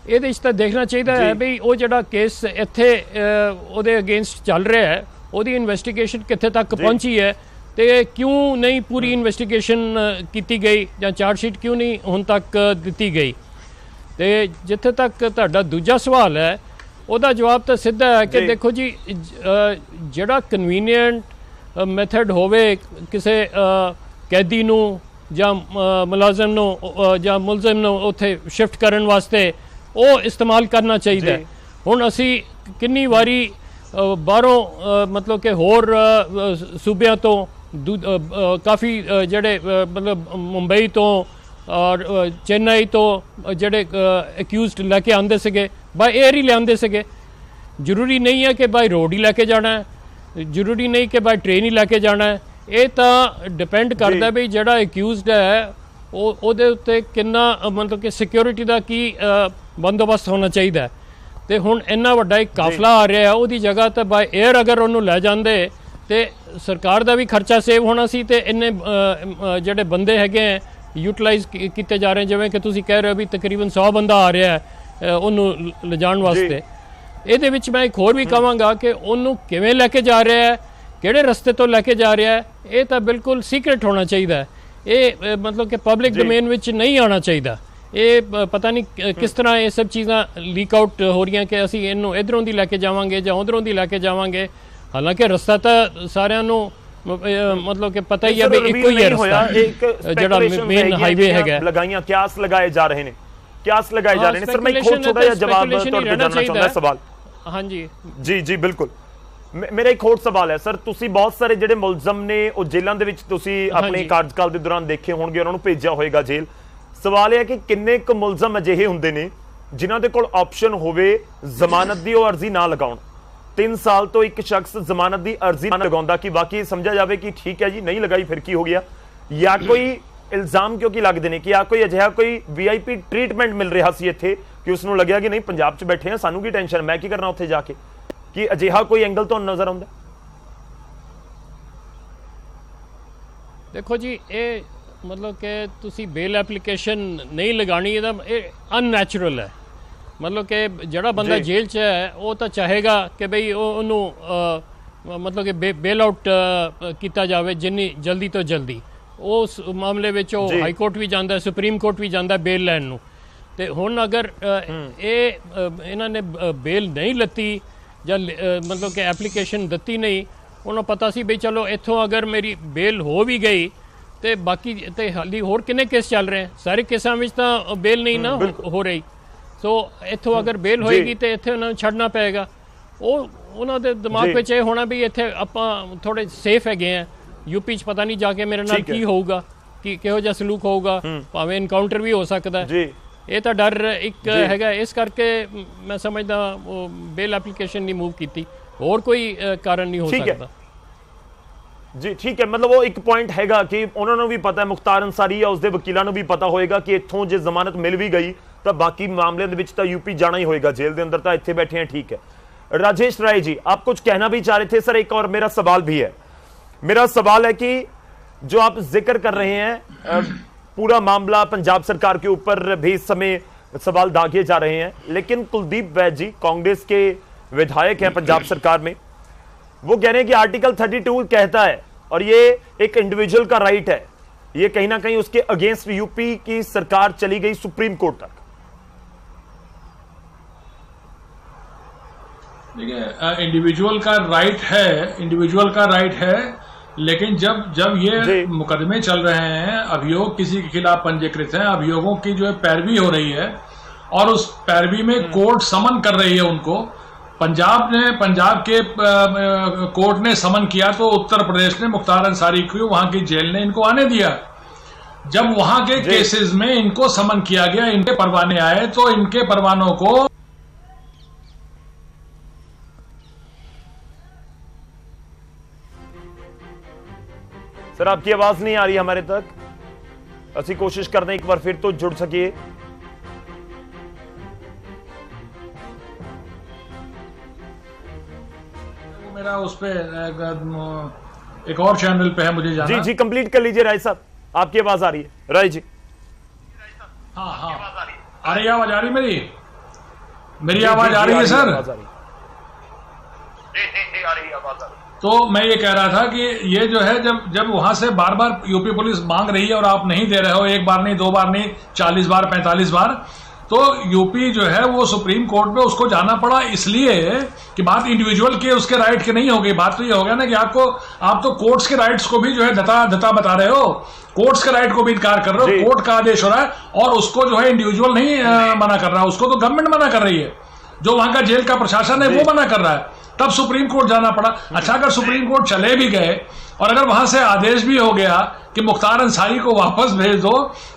ਇਹਦੇ ਵਿੱਚ ਤਾਂ ਦੇਖਣਾ ਚਾਹੀਦਾ ਹੈ ਬਈ ਉਹ ਜਿਹੜਾ ਕੇਸ ਇੱਥੇ ਉਹਦੇ ਅਗੇਂਸਟ ਚੱਲ ਰਿਹਾ ਹੈ ਉਹਦੀ ਇਨਵੈਸਟੀਗੇਸ਼ਨ ਕਿੱਥੇ ਤੱਕ ਪਹੁੰਚੀ ਹੈ ਤੇ ਕਿਉਂ ਨਹੀਂ ਪੂਰੀ ਇਨਵੈਸਟੀਗੇਸ਼ਨ ਕੀਤੀ ਗਈ ਜਾਂ ਚਾਰਜ ਸ਼ੀਟ ਕਿਉਂ ਨਹੀਂ ਹੁਣ ਤੱਕ ਦਿੱਤੀ ਗਈ। ਤੇ ਜਿੱਥੇ ਤੱਕ ਤੁਹਾਡਾ ਦੂਜਾ ਸਵਾਲ ਹੈ ਉਹਦਾ ਜਵਾਬ ਤਾਂ ਸਿੱਧਾ ਹੈ ਕਿ ਦੇਖੋ ਜੀ, ਜਿਹੜਾ ਕਨਵੀਨੀਐਂਟ ਮੈਥਡ ਹੋਵੇ ਕਿਸੇ ਕੈਦੀ ਨੂੰ ਜਾਂ ਮੁਲਾਜ਼ਮ ਨੂੰ ਜਾਂ ਮੁਲਜ਼ਮ ਨੂੰ ਉੱਥੇ ਸ਼ਿਫਟ ਕਰਨ ਵਾਸਤੇ ਉਹ ਇਸਤੇਮਾਲ ਕਰਨਾ ਚਾਹੀਦਾ। ਹੁਣ ਅਸੀਂ ਕਿੰਨੀ ਵਾਰੀ ਬਾਹਰੋਂ ਮਤਲਬ ਕਿ ਹੋਰ ਸੂਬਿਆਂ ਤੋਂ ਕਾਫੀ ਜਿਹੜੇ ਮਤਲਬ ਮੁੰਬਈ ਤੋਂ ਔਰ ਚੇਨਈ ਤੋਂ ਜਿਹੜੇ ਅਕਿਊਜ਼ਡ ਲੈ ਕੇ ਆਉਂਦੇ ਸੀਗੇ ਬਾਈ 에ਅਰ ਹੀ ਲਿਆਉਂਦੇ ਸੀਗੇ। ਜ਼ਰੂਰੀ ਨਹੀਂ ਹੈ ਕਿ ਬਾਈ ਰੋਡ ਹੀ ਲੈ ਕੇ ਜਾਣਾ ਹੈ, ਜ਼ਰੂਰੀ ਨਹੀਂ ਕਿ ਬਾਈ ਟ੍ਰੇਨ ਹੀ ਲੈ ਕੇ ਜਾਣਾ ਹੈ। ਇਹ ਤਾਂ ਡਿਪੈਂਡ ਕਰਦਾ ਵੀ ਜਿਹੜਾ ਅਕਿਊਜ਼ਡ ਹੈ ਉਹਦੇ ਉੱਤੇ ਕਿੰਨਾ ਮਤਲਬ ਕਿ ਸਿਕਿਉਰਿਟੀ ਦਾ ਕੀ ਬੰਦੋਬਸਤ ਹੋਣਾ ਚਾਹੀਦਾ। ਤੇ ਹੁਣ ਇੰਨਾ ਵੱਡਾ ਇੱਕ ਕਾਫਲਾ ਆ ਰਿਹਾ, ਉਹਦੀ ਜਗ੍ਹਾ ਤੇ ਬਾਈ 에ਅਰ ਅਗਰ ਉਹਨੂੰ ਲੈ ਜਾਂਦੇ ਤੇ ਸਰਕਾਰ ਦਾ ਵੀ ਖਰਚਾ ਸੇਵ ਹੋਣਾ ਸੀ ਤੇ ਇੰਨੇ ਜਿਹੜੇ ਬੰਦੇ ਹੈਗੇ ਹੈ ਯੂਟਿਲਾਈਜ਼ ਕੀਤੇ ਜਾ ਰਹੇ, ਜਿਵੇਂ ਕਿ ਤੁਸੀਂ ਕਹਿ ਰਹੇ ਹੋ ਵੀ ਤਕਰੀਬਨ 100 ਬੰਦਾ ਆ ਰਿਹਾ ਹੈ ਉਹਨੂੰ ਲਿਜਾਣ ਵਾਸਤੇ। ਇਹਦੇ ਵਿੱਚ ਮੈਂ ਇੱਕ ਹੋਰ ਵੀ ਕਹਾਂਗਾ ਕਿ ਉਹਨੂੰ ਕਿਵੇਂ ਲੈ ਕੇ ਜਾ ਰਿਹਾ ਹੈ, ਕਿਹੜੇ ਰਸਤੇ ਤੋਂ ਲੈ ਕੇ ਜਾ ਰਿਹਾ ਹੈ, ਇਹ ਤਾਂ ਬਿਲਕੁਲ ਸੀਕ੍ਰੇਟ ਹੋਣਾ ਚਾਹੀਦਾ। ਇਹ ਮਤਲਬ ਕਿ ਪਬਲਿਕ ਡੋਮੇਨ ਵਿੱਚ ਨਹੀਂ ਆਉਣਾ ਚਾਹੀਦਾ। ਇਹ ਪਤਾ ਨਹੀਂ ਕਿਸ ਤਰ੍ਹਾਂ ਇਹ ਸਭ ਚੀਜ਼ਾਂ ਲੀਕ ਆਊਟ ਹੋ ਰਹੀਆਂ ਕਿ ਅਸੀਂ ਇਹਨੂੰ ਇਧਰੋਂ ਦੀ ਲੈ ਕੇ ਜਾਵਾਂਗੇ ਜਾਂ ਉਧਰੋਂ ਦੀ ਲੈ ਕੇ ਜਾਵਾਂਗੇ, ਹਾਲਾਂਕਿ ਰਸਤਾ ਤਾਂ ਸਾਰਿਆਂ ਨੂੰ ਮਤਲਬ ਕਿ ਪਤਾ ਹੀ ਹੈ ਵੀ ਇੱਕੋ ਹੀ ਹੈ ਰਸਤਾ ਜਿਹੜਾ ਮੇਨ ਹਾਈਵੇ ਹੈਗਾ। ਲਗਾਈਆਂ ਕਿਆਸ ਲਗਾਏ ਜਾ ਰਹੇ ਨੇ, ਕਿਆਸ ਲਗਾਏ ਜਾ ਰਹੇ ਨੇ। ਸਰ ਮੈਂ ਇੱਕ ਹੋਰ ਛੋਟਾ ਜਿਹਾ ਜਵਾਬ ਤੁਹਾਡੇ ਤੋਂ ਜਾਨਣਾ ਚਾਹੁੰਦਾ ਸਵਾਲ। ਹਾਂਜੀ ਜੀ ਜੀ ਬਿਲਕੁਲ, ਮੇਰਾ ਇੱਕ ਹੋਰ ਸਵਾਲ ਹੈ ਸਰ, ਤੁਸੀਂ ਬਹੁਤ ਸਾਰੇ ਜਿਹੜੇ ਮੁਲਜ਼ਮ ਨੇ ਉਹ ਜੇਲ੍ਹਾਂ ਦੇ ਵਿੱਚ ਤੁਸੀਂ ਆਪਣੇ ਕਾਰਜਕਾਲ ਦੇ ਦੌਰਾਨ ਦੇਖੇ ਹੋਣਗੇ, ਉਹਨਾਂ ਨੂੰ ਭੇਜਿਆ ਹੋਏਗਾ ਜੇਲ੍ਹ। ਸਵਾਲ ਇਹ ਹੈ ਕਿ ਕਿੰਨੇ ਕੁ ਮੁਲਜ਼ਮ ਅਜਿਹੇ ਹੁੰਦੇ ਨੇ ਜਿਨ੍ਹਾਂ ਦੇ ਕੋਲ ਆਪਸ਼ਨ ਹੋਵੇ ਜ਼ਮਾਨਤ ਦੀ ਉਹ ਅਰਜ਼ੀ ਨਾ ਲਗਾਉਣ। 3 ਸਾਲ ਤੋਂ ਇੱਕ ਸ਼ਖਸ ਜ਼ਮਾਨਤ ਦੀ ਅਰਜ਼ੀ ਨਾ ਲਗਾਉਂਦਾ ਕਿ ਬਾਕੀ ਸਮਝਿਆ ਜਾਵੇ ਕਿ ਠੀਕ ਹੈ ਜੀ ਨਹੀਂ ਲਗਾਈ ਫਿਰ ਕੀ ਹੋ ਗਿਆ, ਜਾਂ ਕੋਈ ਇਲਜ਼ਾਮ ਕਿਉਂਕਿ ਲੱਗਦੇ ਨੇ ਕਿ ਆ ਕੋਈ ਅਜਿਹਾ ਕੋਈ VIP ਟ੍ਰੀਟਮੈਂਟ ਮਿਲ ਰਿਹਾ ਸੀ ਇੱਥੇ ਕਿ ਉਸ ਨੂੰ ਲੱਗਿਆ ਕਿ ਨਹੀਂ ਪੰਜਾਬ 'ਚ ਬੈਠੇ ਆ ਸਾਨੂੰ ਕੀ ਟੈਨਸ਼ਨ, ਮੈਂ ਕੀ ਕਰਨਾ ਉੱਥੇ ਜਾ ਕੇ, ਕਿ ਅਜਿਹਾ ਕੋਈ ਐਂਗਲ ਤੁਹਾਨੂੰ ਨਜ਼ਰ ਆਉਂਦਾ? ਦੇਖੋ ਜੀ, ਇਹ ਮਤਲਬ ਕਿ ਤੁਸੀਂ ਬੇਲ ਐਪਲੀਕੇਸ਼ਨ ਨਹੀਂ ਲਗਾਣੀ, ਇਹਦਾ ਇਹ ਅਨਨੈਚੁਰਲ ਹੈ। ਮਤਲਬ ਕਿ ਜਿਹੜਾ ਬੰਦਾ ਜੇਲ੍ਹ 'ਚ ਹੈ ਉਹ ਤਾਂ ਚਾਹੇਗਾ ਕਿ ਬਈ ਉਹਨੂੰ मतलब कि बेल आउट ਕੀਤਾ ਜਾਵੇ ਜਿੰਨੀ ਜਲਦੀ ਤੋਂ ਜਲਦੀ। ਉਸ ਮਾਮਲੇ ਵਿੱਚ ਉਹ ਹਾਈ ਕੋਰਟ ਵੀ ਜਾਂਦਾ, ਸੁਪਰੀਮ ਕੋਰਟ ਵੀ ਜਾਂਦਾ ਬੇਲ ਲੈਣ ਨੂੰ। ਤੇ ਹੁਣ ਅਗਰ ਇਹਨਾਂ ਨੇ ਬੇਲ ਨਹੀਂ ਲੱਤੀ ਜਾਂ ਮਤਲਬ ਕਿ ਐਪਲੀਕੇਸ਼ਨ ਦਿੱਤੀ ਨਹੀਂ, ਉਹਨਾਂ ਪਤਾ ਸੀ ਵੀ ਚਲੋ ਇੱਥੋਂ ਅਗਰ ਮੇਰੀ ਬੇਲ ਹੋ ਵੀ ਗਈ ਤੇ ਬਾਕੀ ਤੇ ਹਾਲੀ ਹੋਰ ਕਿੰਨੇ ਕੇਸ ਚੱਲ ਰਹੇ, ਸਾਰੇ ਕੇਸਾਂ ਵਿੱਚ ਤਾਂ ਬੇਲ ਨਹੀਂ ਨਾ ਹੋ ਰਹੀ। ਸੋ ਇੱਥੋਂ ਅਗਰ ਬੇਲ ਹੋਏਗੀ ਤੇ ਇੱਥੇ ਉਹਨਾਂ ਨੂੰ ਛੱਡਣਾ ਪਏਗਾ। ਉਹ ਉਹਨਾਂ ਦੇ ਦਿਮਾਗ ਵਿੱਚ ਇਹ ਹੋਣਾ ਵੀ ਇੱਥੇ ਆਪਾਂ ਥੋੜੇ ਸੇਫ ਹੈਗੇ ਆ, यूपी च पता नहीं जाके मेरे नाल की होगा, कि किहो जिहा सलूक होगा, भावें इनकाउंटर भी हो सकता है। ये तो डर एक हैगा, इस करके मैं समझदा बेल एप्लीकेशन नहीं मूव की, और कोई कारण नहीं हो सकता। जी ठीक है, मतलब वो एक पॉइंट हैगा कि उन्होंने भी पता है, मुख्तार अंसारी या उसके वकीलों को भी पता होएगा कि इत्थों जे जमानत मिल भी गई तो बाकी मामले दे विच तां यूपी जाना ही होएगा जेल के अंदर, तो इत्थे बैठे हैं। ठीक है राजेश राय जी, आप कुछ कहना भी चाह रहे थे सर। एक और मेरा सवाल भी है, मेरा सवाल है कि जो आप जिक्र कर रहे हैं पूरा मामला पंजाब सरकार के ऊपर भी इस समय सवाल दागे जा रहे हैं, लेकिन कुलदीप वैद जी कांग्रेस के विधायक हैं पंजाब सरकार में, वो कह रहे हैं कि आर्टिकल 32 कहता है और ये एक इंडिविजुअल का राइट है, ये कहीं ना कहीं उसके अगेंस्ट यूपी की सरकार चली गई सुप्रीम कोर्ट तक। देखिए इंडिविजुअल का राइट है, लेकिन जब ये मुकदमे चल रहे हैं, अभियोग किसी के खिलाफ पंजीकृत हैं, अभियोगों की जो है पैरवी हो रही है और उस पैरवी में कोर्ट समन कर रही है उनको। पंजाब के कोर्ट ने समन किया तो उत्तर प्रदेश ने मुख्तार अंसारी को वहां की जेल ने इनको आने दिया। जब वहां के केसेस में इनको समन किया गया, इनके परवाने आए, तो इनके परवानों को सर आपकी आवाज नहीं आ रही हमारे तक, असि कोशिश करते एक बार फिर तो जुड़ सकिए। मेरा उस पे एक और चैनल पे है, मुझे जाना। जी कंप्लीट कर लीजिए राय साहब, आपकी आवाज आ रही है राय जी। हाँ आ रही आवाज, आ रही मेरी आवाज आ रही है सर। आ रही आवाज। तो मैं ये कह रहा था कि ये जो है जब वहां से बार बार यूपी पुलिस मांग रही है और आप नहीं दे रहे हो, एक बार नहीं, 2 बार नहीं, 40 बार 45 बार, तो यूपी जो है वो सुप्रीम कोर्ट में उसको जाना पड़ा, इसलिए कि बात इंडिविजुअल के उसके राइट की नहीं हो गई। बात तो ये हो गया ना कि आप तो कोर्ट्स के राइट्स को भी जो है धता बता रहे हो, कोर्ट्स के राइट को भी इनकार कर रहे हो। कोर्ट का आदेश हो रहा है और उसको जो है इंडिविजुअल नहीं मना कर रहा, उसको तो गवर्नमेंट मना कर रही है, जो वहां का जेल का प्रशासन है वो मना कर रहा है। तब सुप्रीम कोर्ट जाना पड़ा। अच्छा, अगर सुप्रीम कोर्ट चले भी गए और अगर वहां से आदेश भी हो गया कि मुख्तार अंसारी को वापस भेज दो,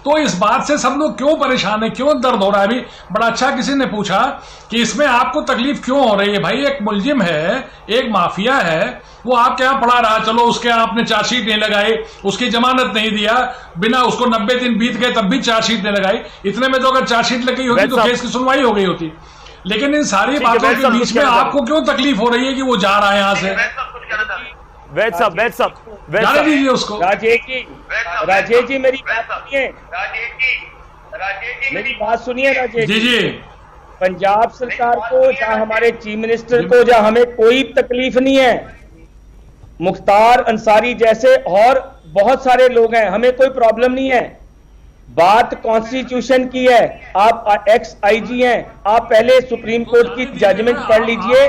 तो इस बात से सब लोग क्यों परेशान है, क्यों दर्द हो रहा है? अभी बड़ा अच्छा किसी ने पूछा कि इसमें आपको तकलीफ क्यों हो रही है। भाई एक मुलजिम है, एक माफिया है, वो आपके यहाँ पड़ा रहा, चलो उसके आपने चार्जशीट नहीं लगाई, उसकी जमानत नहीं दिया, बिना उसको 90 दिन बीत गए तब भी चार्जशीट नहीं लगाई। इतने में तो अगर चार्जशीट लगी होती तो केस की सुनवाई हो गई होती। लेकिन इन सारी बातों के बीच में आपको क्यों तकलीफ हो रही है कि वो जा रहा है यहाँ से? वैद साहब जाने दीजिए उसको। राजेश जी मेरी बात सुनिए, मेरी बात सुनिए राजेश जी। पंजाब सरकार को या हमारे चीफ मिनिस्टर को या हमें कोई तकलीफ नहीं है। मुख्तार अंसारी जैसे और बहुत सारे लोग हैं, हमें कोई प्रॉब्लम नहीं है। बात कॉन्स्टिट्यूशन की है। आप एक्स आईजी हैं, आप पहले सुप्रीम कोर्ट की जजमेंट पढ़ लीजिए,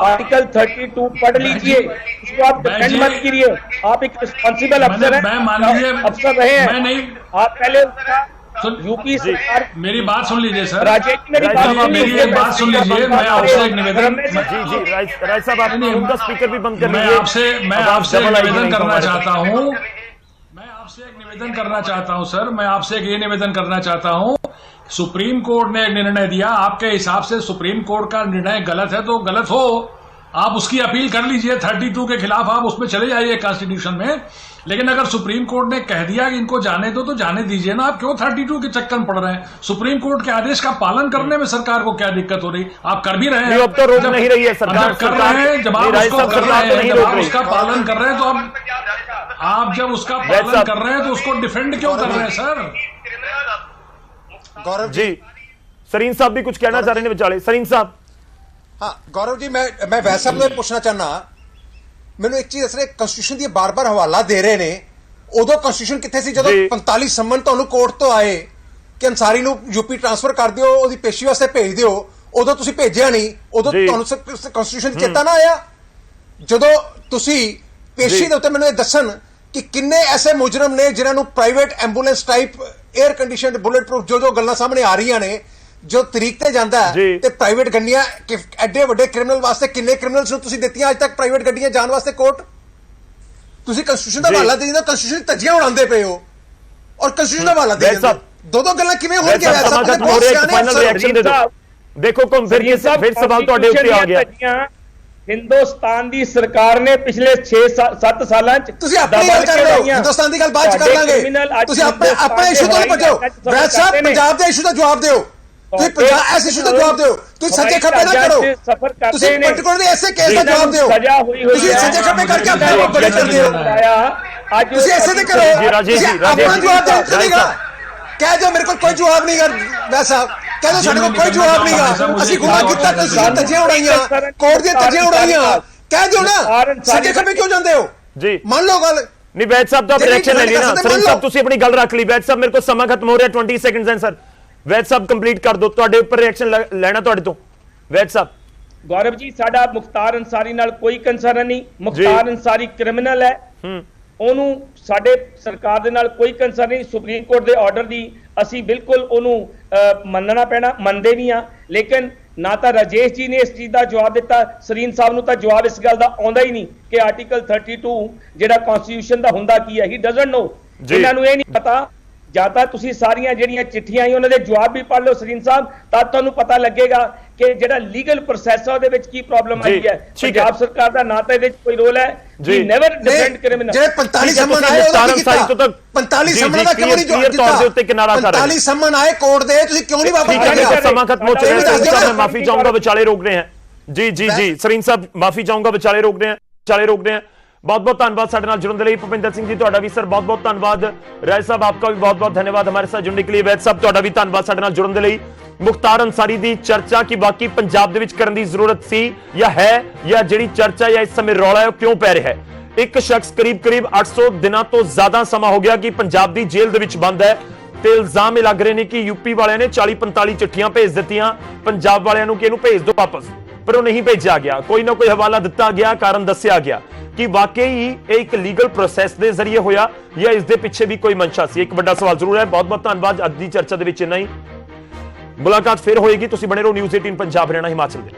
आर्टिकल 32 पढ़ लीजिए, उसको आप डिफेंड मत कीजिए। आप एक रिस्पॉन्सिबल अफसर हैं, अफसर रहे हैं, आप पहले यूपी सरकार। मेरी बात सुन लीजिए सर। राजेश मेरी एक बात सुन लीजिए, मैं आपसे एक निवेदन, जी राय साहब आपने उनका स्पीकर भी बंद कर लीजिए। मैं आपसे निवेदन करना चाहता हूँ, सर, मैं आपसे एक ये निवेदन करना चाहता हूं। सुप्रीम कोर्ट ने एक निर्णय दिया, आपके हिसाब से सुप्रीम कोर्ट का निर्णय गलत है तो गलत हो, आप उसकी अपील कर लीजिए, 32 के खिलाफ आप उसमें चले जाइए कॉन्स्टिट्यूशन में। लेकिन अगर सुप्रीम कोर्ट ने कह दिया कि इनको जाने दो तो जाने दीजिए ना, आप क्यों 32 के चक्कर में पड़ रहे हैं? सुप्रीम कोर्ट के आदेश का पालन करने में सरकार को क्या दिक्कत हो रही? आप कर भी रहे हैं, अब तो रोक नहीं रही है सरकार, कर रहे हैं। जब आप उसको कर रहे हैं, जब आप उसका पालन कर रहे हैं, तो आप जब उसका पालन कर रहे हैं तो उसको डिफेंड क्यों कर रहे हैं सर? गौरव जी, सरीन साहब भी कुछ कहना चाह रहे हैं विचारे। सरीन साहब। हाँ गौरव जी, मैं वैसा पूछना चाहना ਮੈਨੂੰ ਇੱਕ ਚੀਜ਼ ਦੱਸ ਰਹੇ, ਕਨਸਟੀਟਿਊਸ਼ਨ ਦੀ ਬਾਰ-ਬਾਰ ਹਵਾਲਾ ਦੇ ਰਹੇ ਨੇ। ਉਦੋਂ ਕਨਸਟੀਟਿਊਸ਼ਨ ਕਿੱਥੇ ਸੀ ਜਦੋਂ 45 ਸੰਮਨ ਤੁਹਾਨੂੰ ਕੋਰਟ ਤੋਂ ਆਏ ਕਿ ਅੰਸਾਰੀ ਨੂੰ ਯੂਪੀ ਟ੍ਰਾਂਸਫਰ ਕਰ ਦਿਓ, ਉਹਦੀ ਪੇਸ਼ੀ ਵਾਸਤੇ ਭੇਜ ਦਿਓ? ਉਦੋਂ ਤੁਸੀਂ ਭੇਜਿਆ ਨਹੀਂ। ਉਦੋਂ ਤੁਹਾਨੂੰ ਕਨਸਟੀਟਿਊਸ਼ਨ ਦੀ ਚੇਤਾ ਨਾ ਆਇਆ? ਜਦੋਂ ਤੁਸੀਂ ਪੇਸ਼ੀ ਦੇ ਉੱਤੇ ਮੈਨੂੰ ਇਹ ਦੱਸਣ ਕਿ ਕਿੰਨੇ ਐਸੇ ਮੁਜਰਮ ਨੇ ਜਿਨ੍ਹਾਂ ਨੂੰ private ambulance type air conditioned bullet proof ਜੋ ਗੱਲਾਂ ਸਾਹਮਣੇ ਆ ਰਹੀਆਂ ਨੇ, ਜੋ ਤਰੀਕ ਤੇ ਜਾਂਦਾ ਹੈ, ਤੇ ਪ੍ਰਾਈਵੇਟ ਗੱਡੀਆਂ ਐਡੇ ਵੱਡੇ ਕ੍ਰਿਮੀਨਲ ਵਾਸਤੇ ਕਿੰਨੇ ਕ੍ਰਿਮੀਨਲਸ ਨੂੰ ਤੁਸੀਂ ਦਿੱਤੀਆਂ ਅੱਜ ਤੱਕ ਪ੍ਰਾਈਵੇਟ ਗੱਡੀਆਂ ਜਾਣ ਵਾਸਤੇ ਕੋਰਟ? ਤੁਸੀਂ ਕਨਸਟੀਟਿਊਸ਼ਨ ਦਾ ਹਵਾਲਾ ਦੇ ਦਿੰਦੇ ਹੋ, ਕਨਸਟੀਟਿਊਸ਼ਨ ਧੱਜੀਆਂ ਉਡਾਉਂਦੇ ਪਏ ਹੋ ਔਰ ਕਨਸਟੀਟਿਊਸ਼ਨ ਦਾ ਹਵਾਲਾ ਦੇ ਦਿੰਦੇ ਹੋ। ਦੋ ਗੱਲਾਂ ਕਿਵੇਂ ਹੋਣਗੇ? ਫਾਈਨਲ ਰਿਐਕਸ਼ਨ ਦੇ ਦਿਓ। ਦੇਖੋ ਫਿਰ ਸਵਾਲ ਤੁਹਾਡੇ ਉੱਤੇ ਆ ਗਿਆ। ਹਿੰਦੁਸਤਾਨ ਦੀ ਸਰਕਾਰ ਨੇ ਪਿਛਲੇ 6-7 ਸਾਲਾਂ ਚ ਤੁਸੀਂ ਆਪਣੀ ਗੱਲ ਕਰ ਰਹੇ ਹੋ, ਹਿੰਦੁਸਤਾਨ ਦੀ ਗੱਲ ਬਾਅਦ ਚ ਕਰ ਲਾਂਗੇ। ਤੁਸੀਂ ਆਪਣੇ ਇਸ਼ੂ ਤੋਂ ਭੱਜੋ। ਵੈਦ ਸਾਹਿਬ ਪੰਜਾਬ ਦੇ ਇਸ਼ੂ ਦਾ ਜਵਾਬ ਦਿਓ। ਤੁਸੀਂ ਪੰਜਾਬ ਇਸ ਇਸ਼ੂ ਦਾ ਜਵਾਬ ਦਿਓ। ਤੁਸੀਂ ਸੱਜੇ ਖੱਬੇ ਨਾ ਕਰੋ। ਤੁਸੀਂ ਪਰਟੀਕੁਲਰ ਐਸੇ ਕੇਸ ਦਾ ਜਵਾਬ ਦਿਓ। ਤੁਸੀਂ ਸੱਜੇ ਖੱਬੇ ਕਰਕੇ ਆਪਣੇ ਆਪ ਬੜੇ ਕਰਦੇ ਹੋ। ਤੁਸੀਂ ਐਸੇ ਤੇ ਕਰੋ। ਆਪਣਾ ਜਵਾਬ ਦਿਓ। ਚਲੇਗਾ ਕਹਿ ਦਿਓ ਮੇਰੇ ਕੋਲ ਕੋਈ ਜਵਾਬ ਨਹੀਂ ਕਰ ਵੈਦ ਸਾਹਿਬ, ਕਹਿ ਦਿਓ ਸਾਡੇ ਕੋਲ ਕੋਈ ਜਵਾਬ ਨਹੀਂਗਾ, ਅਸੀਂ ਗੁਨਾਹ ਕੀਤਾ, ਤੁਸੀਂ ਤੱਜੀਆਂ ਉਡਾਈਆਂ, ਕੋਰਟ ਦੀਆਂ ਤੱਜੀਆਂ ਉਡਾਈਆਂ, ਕਹਿ ਦਿਓ ਨਾ। ਸੱਜੇ ਖੱਬੇ ਕਿਉਂ ਜਾਂਦੇ ਹੋ? ਜੀ ਮੰਨ ਲਓ ਗੱਲ। ਨਹੀਂ ਵੈਦ ਸਾਹਿਬ ਤਾਂ ਰਿਐਕਸ਼ਨ ਲੈ ਲਈ ਨਾ। ਸਰੀਨ ਸਾਹਿਬ ਤੁਸੀਂ ਆਪਣੀ ਗੱਲ ਰੱਖ ਲਈ। ਵੈਦ ਸਾਹਿਬ ਮੇਰੇ ਕੋਲ ਸਮਾਂ ਖਤਮ ਹੋ ਰਿਹਾ, 20 ਸੈਕਿੰਡਸ ਹਨ ਸਰ। ਵੈਦ ਸਾਹਿਬ ਕੰਪਲੀਟ ਕਰ ਦਿਓ, ਤੁਹਾਡੇ ਉੱਪਰ ਰਿਐਕਸ਼ਨ ਲੈਣਾ ਤੁਹਾਡੇ ਤੋਂ। ਵੈਦ ਸਾਹਿਬ। ਗੌਰਵ ਜੀ, ਸਾਡਾ ਮੁਖਤਾਰ ਅੰਸਾਰੀ ਨਾਲ ਕੋਈ ਕੰਸਰਨ ਨਹੀਂ। ਮੁਖਤਾਰ ਅੰਸਾਰੀ ਕ੍ਰਿਮੀਨਲ ਹੈ, ਉਹਨੂੰ ਸਾਡੇ ਸਰਕਾਰ ਦੇ ਨਾਲ ਕੋਈ ਕੰਸਰਨ ਨਹੀਂ। ਸੁਪਰੀਮ ਕੋਰਟ ਦੇ ਆਰਡਰ ਦੀ ਅਸੀਂ ਬਿਲਕੁਲ ਉਹਨੂੰ ਮੰਨਣਾ ਪੈਣਾ, ਮੰਨਦੇ ਵੀ ਆ। ਲੇਕਿਨ ਨਾ ਤਾਂ ਰਾਜੇਸ਼ ਜੀ ਨੇ ਇਸ ਚੀਜ਼ ਦਾ ਜਵਾਬ ਦਿੱਤਾ, ਸਰੀਨ ਸਾਹਿਬ ਨੂੰ ਤਾਂ ਜਵਾਬ ਇਸ ਗੱਲ ਦਾ ਆਉਂਦਾ ਹੀ ਨਹੀਂ ਕਿ ਆਰਟੀਕਲ 32 ਜਿਹੜਾ ਕਨਸਟੀਟਿਊਸ਼ਨ ਦਾ ਹੁੰਦਾ ਕੀ ਹੈ। ਹੀ ਡਸਨਟ ਨੋ। ਇਹਨਾਂ ਨੂੰ ਇਹ ਨਹੀਂ ਪਤਾ। ਜਾਂ ਤਾਂ ਤੁਸੀਂ ਸਾਰੀਆਂ ਜਿਹੜੀਆਂ ਚਿੱਠੀਆਂ ਆਈ ਉਹਨਾਂ ਦੇ ਜਵਾਬ ਵੀ ਪੜ੍ਹ ਲਓ ਸਰੀਨ ਸਾਹਿਬ, ਤਾਂ ਤੁਹਾਨੂੰ ਪਤਾ ਲੱਗੇਗਾ ਕਿ ਜਿਹੜਾ ਲੀਗਲ ਪ੍ਰੋਸੈਸ ਹੈ ਉਹਦੇ ਵਿੱਚ ਕੀ ਪ੍ਰੋਬਲਮ ਆਈ ਹੈ। ਪੰਜਾਬ ਸਰਕਾਰ ਦਾ ਨਾ ਤਾਂ ਇਹਦੇ ਵਿੱਚ ਕੋਈ ਰੋਲ ਹੈ। ਜੀ ਨੈਵਰ ਡਿਫੈਂਡ ਕ੍ਰਿਮੀਨਲ। ਜਿਹੜੇ 45 ਸੰਮਨ ਆਏ ਉਹਦਾ ਕੀ ਕੀਤਾ? 45 ਸੰਮਨ ਦਾ ਕਿਉਂ ਨਹੀਂ ਜਵਾਬ ਦਿੱਤਾ? 45 ਸੰਮਨ ਆਏ ਕੋਰਟ ਦੇ, ਤੁਸੀਂ ਕਿਉਂ ਨਹੀਂ ਵਾਪਸ ਕਰਦੇ? ਸਮਾਂ ਖਤਮ ਹੋ ਚੁੱਕਾ ਹੈ। ਮੈਂ ਮਾਫੀ ਚਾਹੂੰਗਾ, ਵਿਚਾਲੇ ਰੋਕ ਰਹੇ हैं। ਜੀ ਸਰੀਨ ਸਾਹਿਬ ਮਾਫੀ ਚਾਹੂੰਗਾ, ਵਿਚਾਲੇ ਰੋਕ ਰਹੇ हैं। बहुत बहुत धन्यवाद साडे नाल जुड़ने के लिए। भुपिंदर सिंह जी तुहाडा भी सर बहुत बहुत धन्यवाद। राय साहब आपका भी बहुत बहुत धन्यवाद हमारे साथ जुड़ने के लिए। वैद साहब तुहाडा भी धन्यवाद साडे नाल जुड़ने के लिए। मुख्तार अंसारी दी चर्चा की बाकी पंजाब दे विच करन दी जरूरत सी या है, या जिहड़ी चर्चा या इस समय रौला है क्यों पै रहा है? एक शख्स करीब 800 दिनों तो ज्यादा समा हो गया कि पंजाब दी जेल दे विच बंद है ते इल्जाम लग रहे हैं कि यूपी वालियां ने 40-45 चिट्ठियां भेज दित्तियां पंजाब वालियां नूं कि इहनूं भेज दो वापस, पर वो नहीं भेजा गया। कोई ना कोई हवाला दिता गया, कारण दस्सिया गया कि वाकई एक लीगल प्रोसैस के जरिए होया या इस दे पिछे भी कोई मंशा सी। एक बड़ा सवाल जरूर है। बहुत बहुत धन्यवाद। अज की चर्चा दे विच इन्ना ही। मुलाकात फिर होएगी। तुसीं बने रहो न्यूज़ 18 पंजाब हरियाणा हिमाचल दे।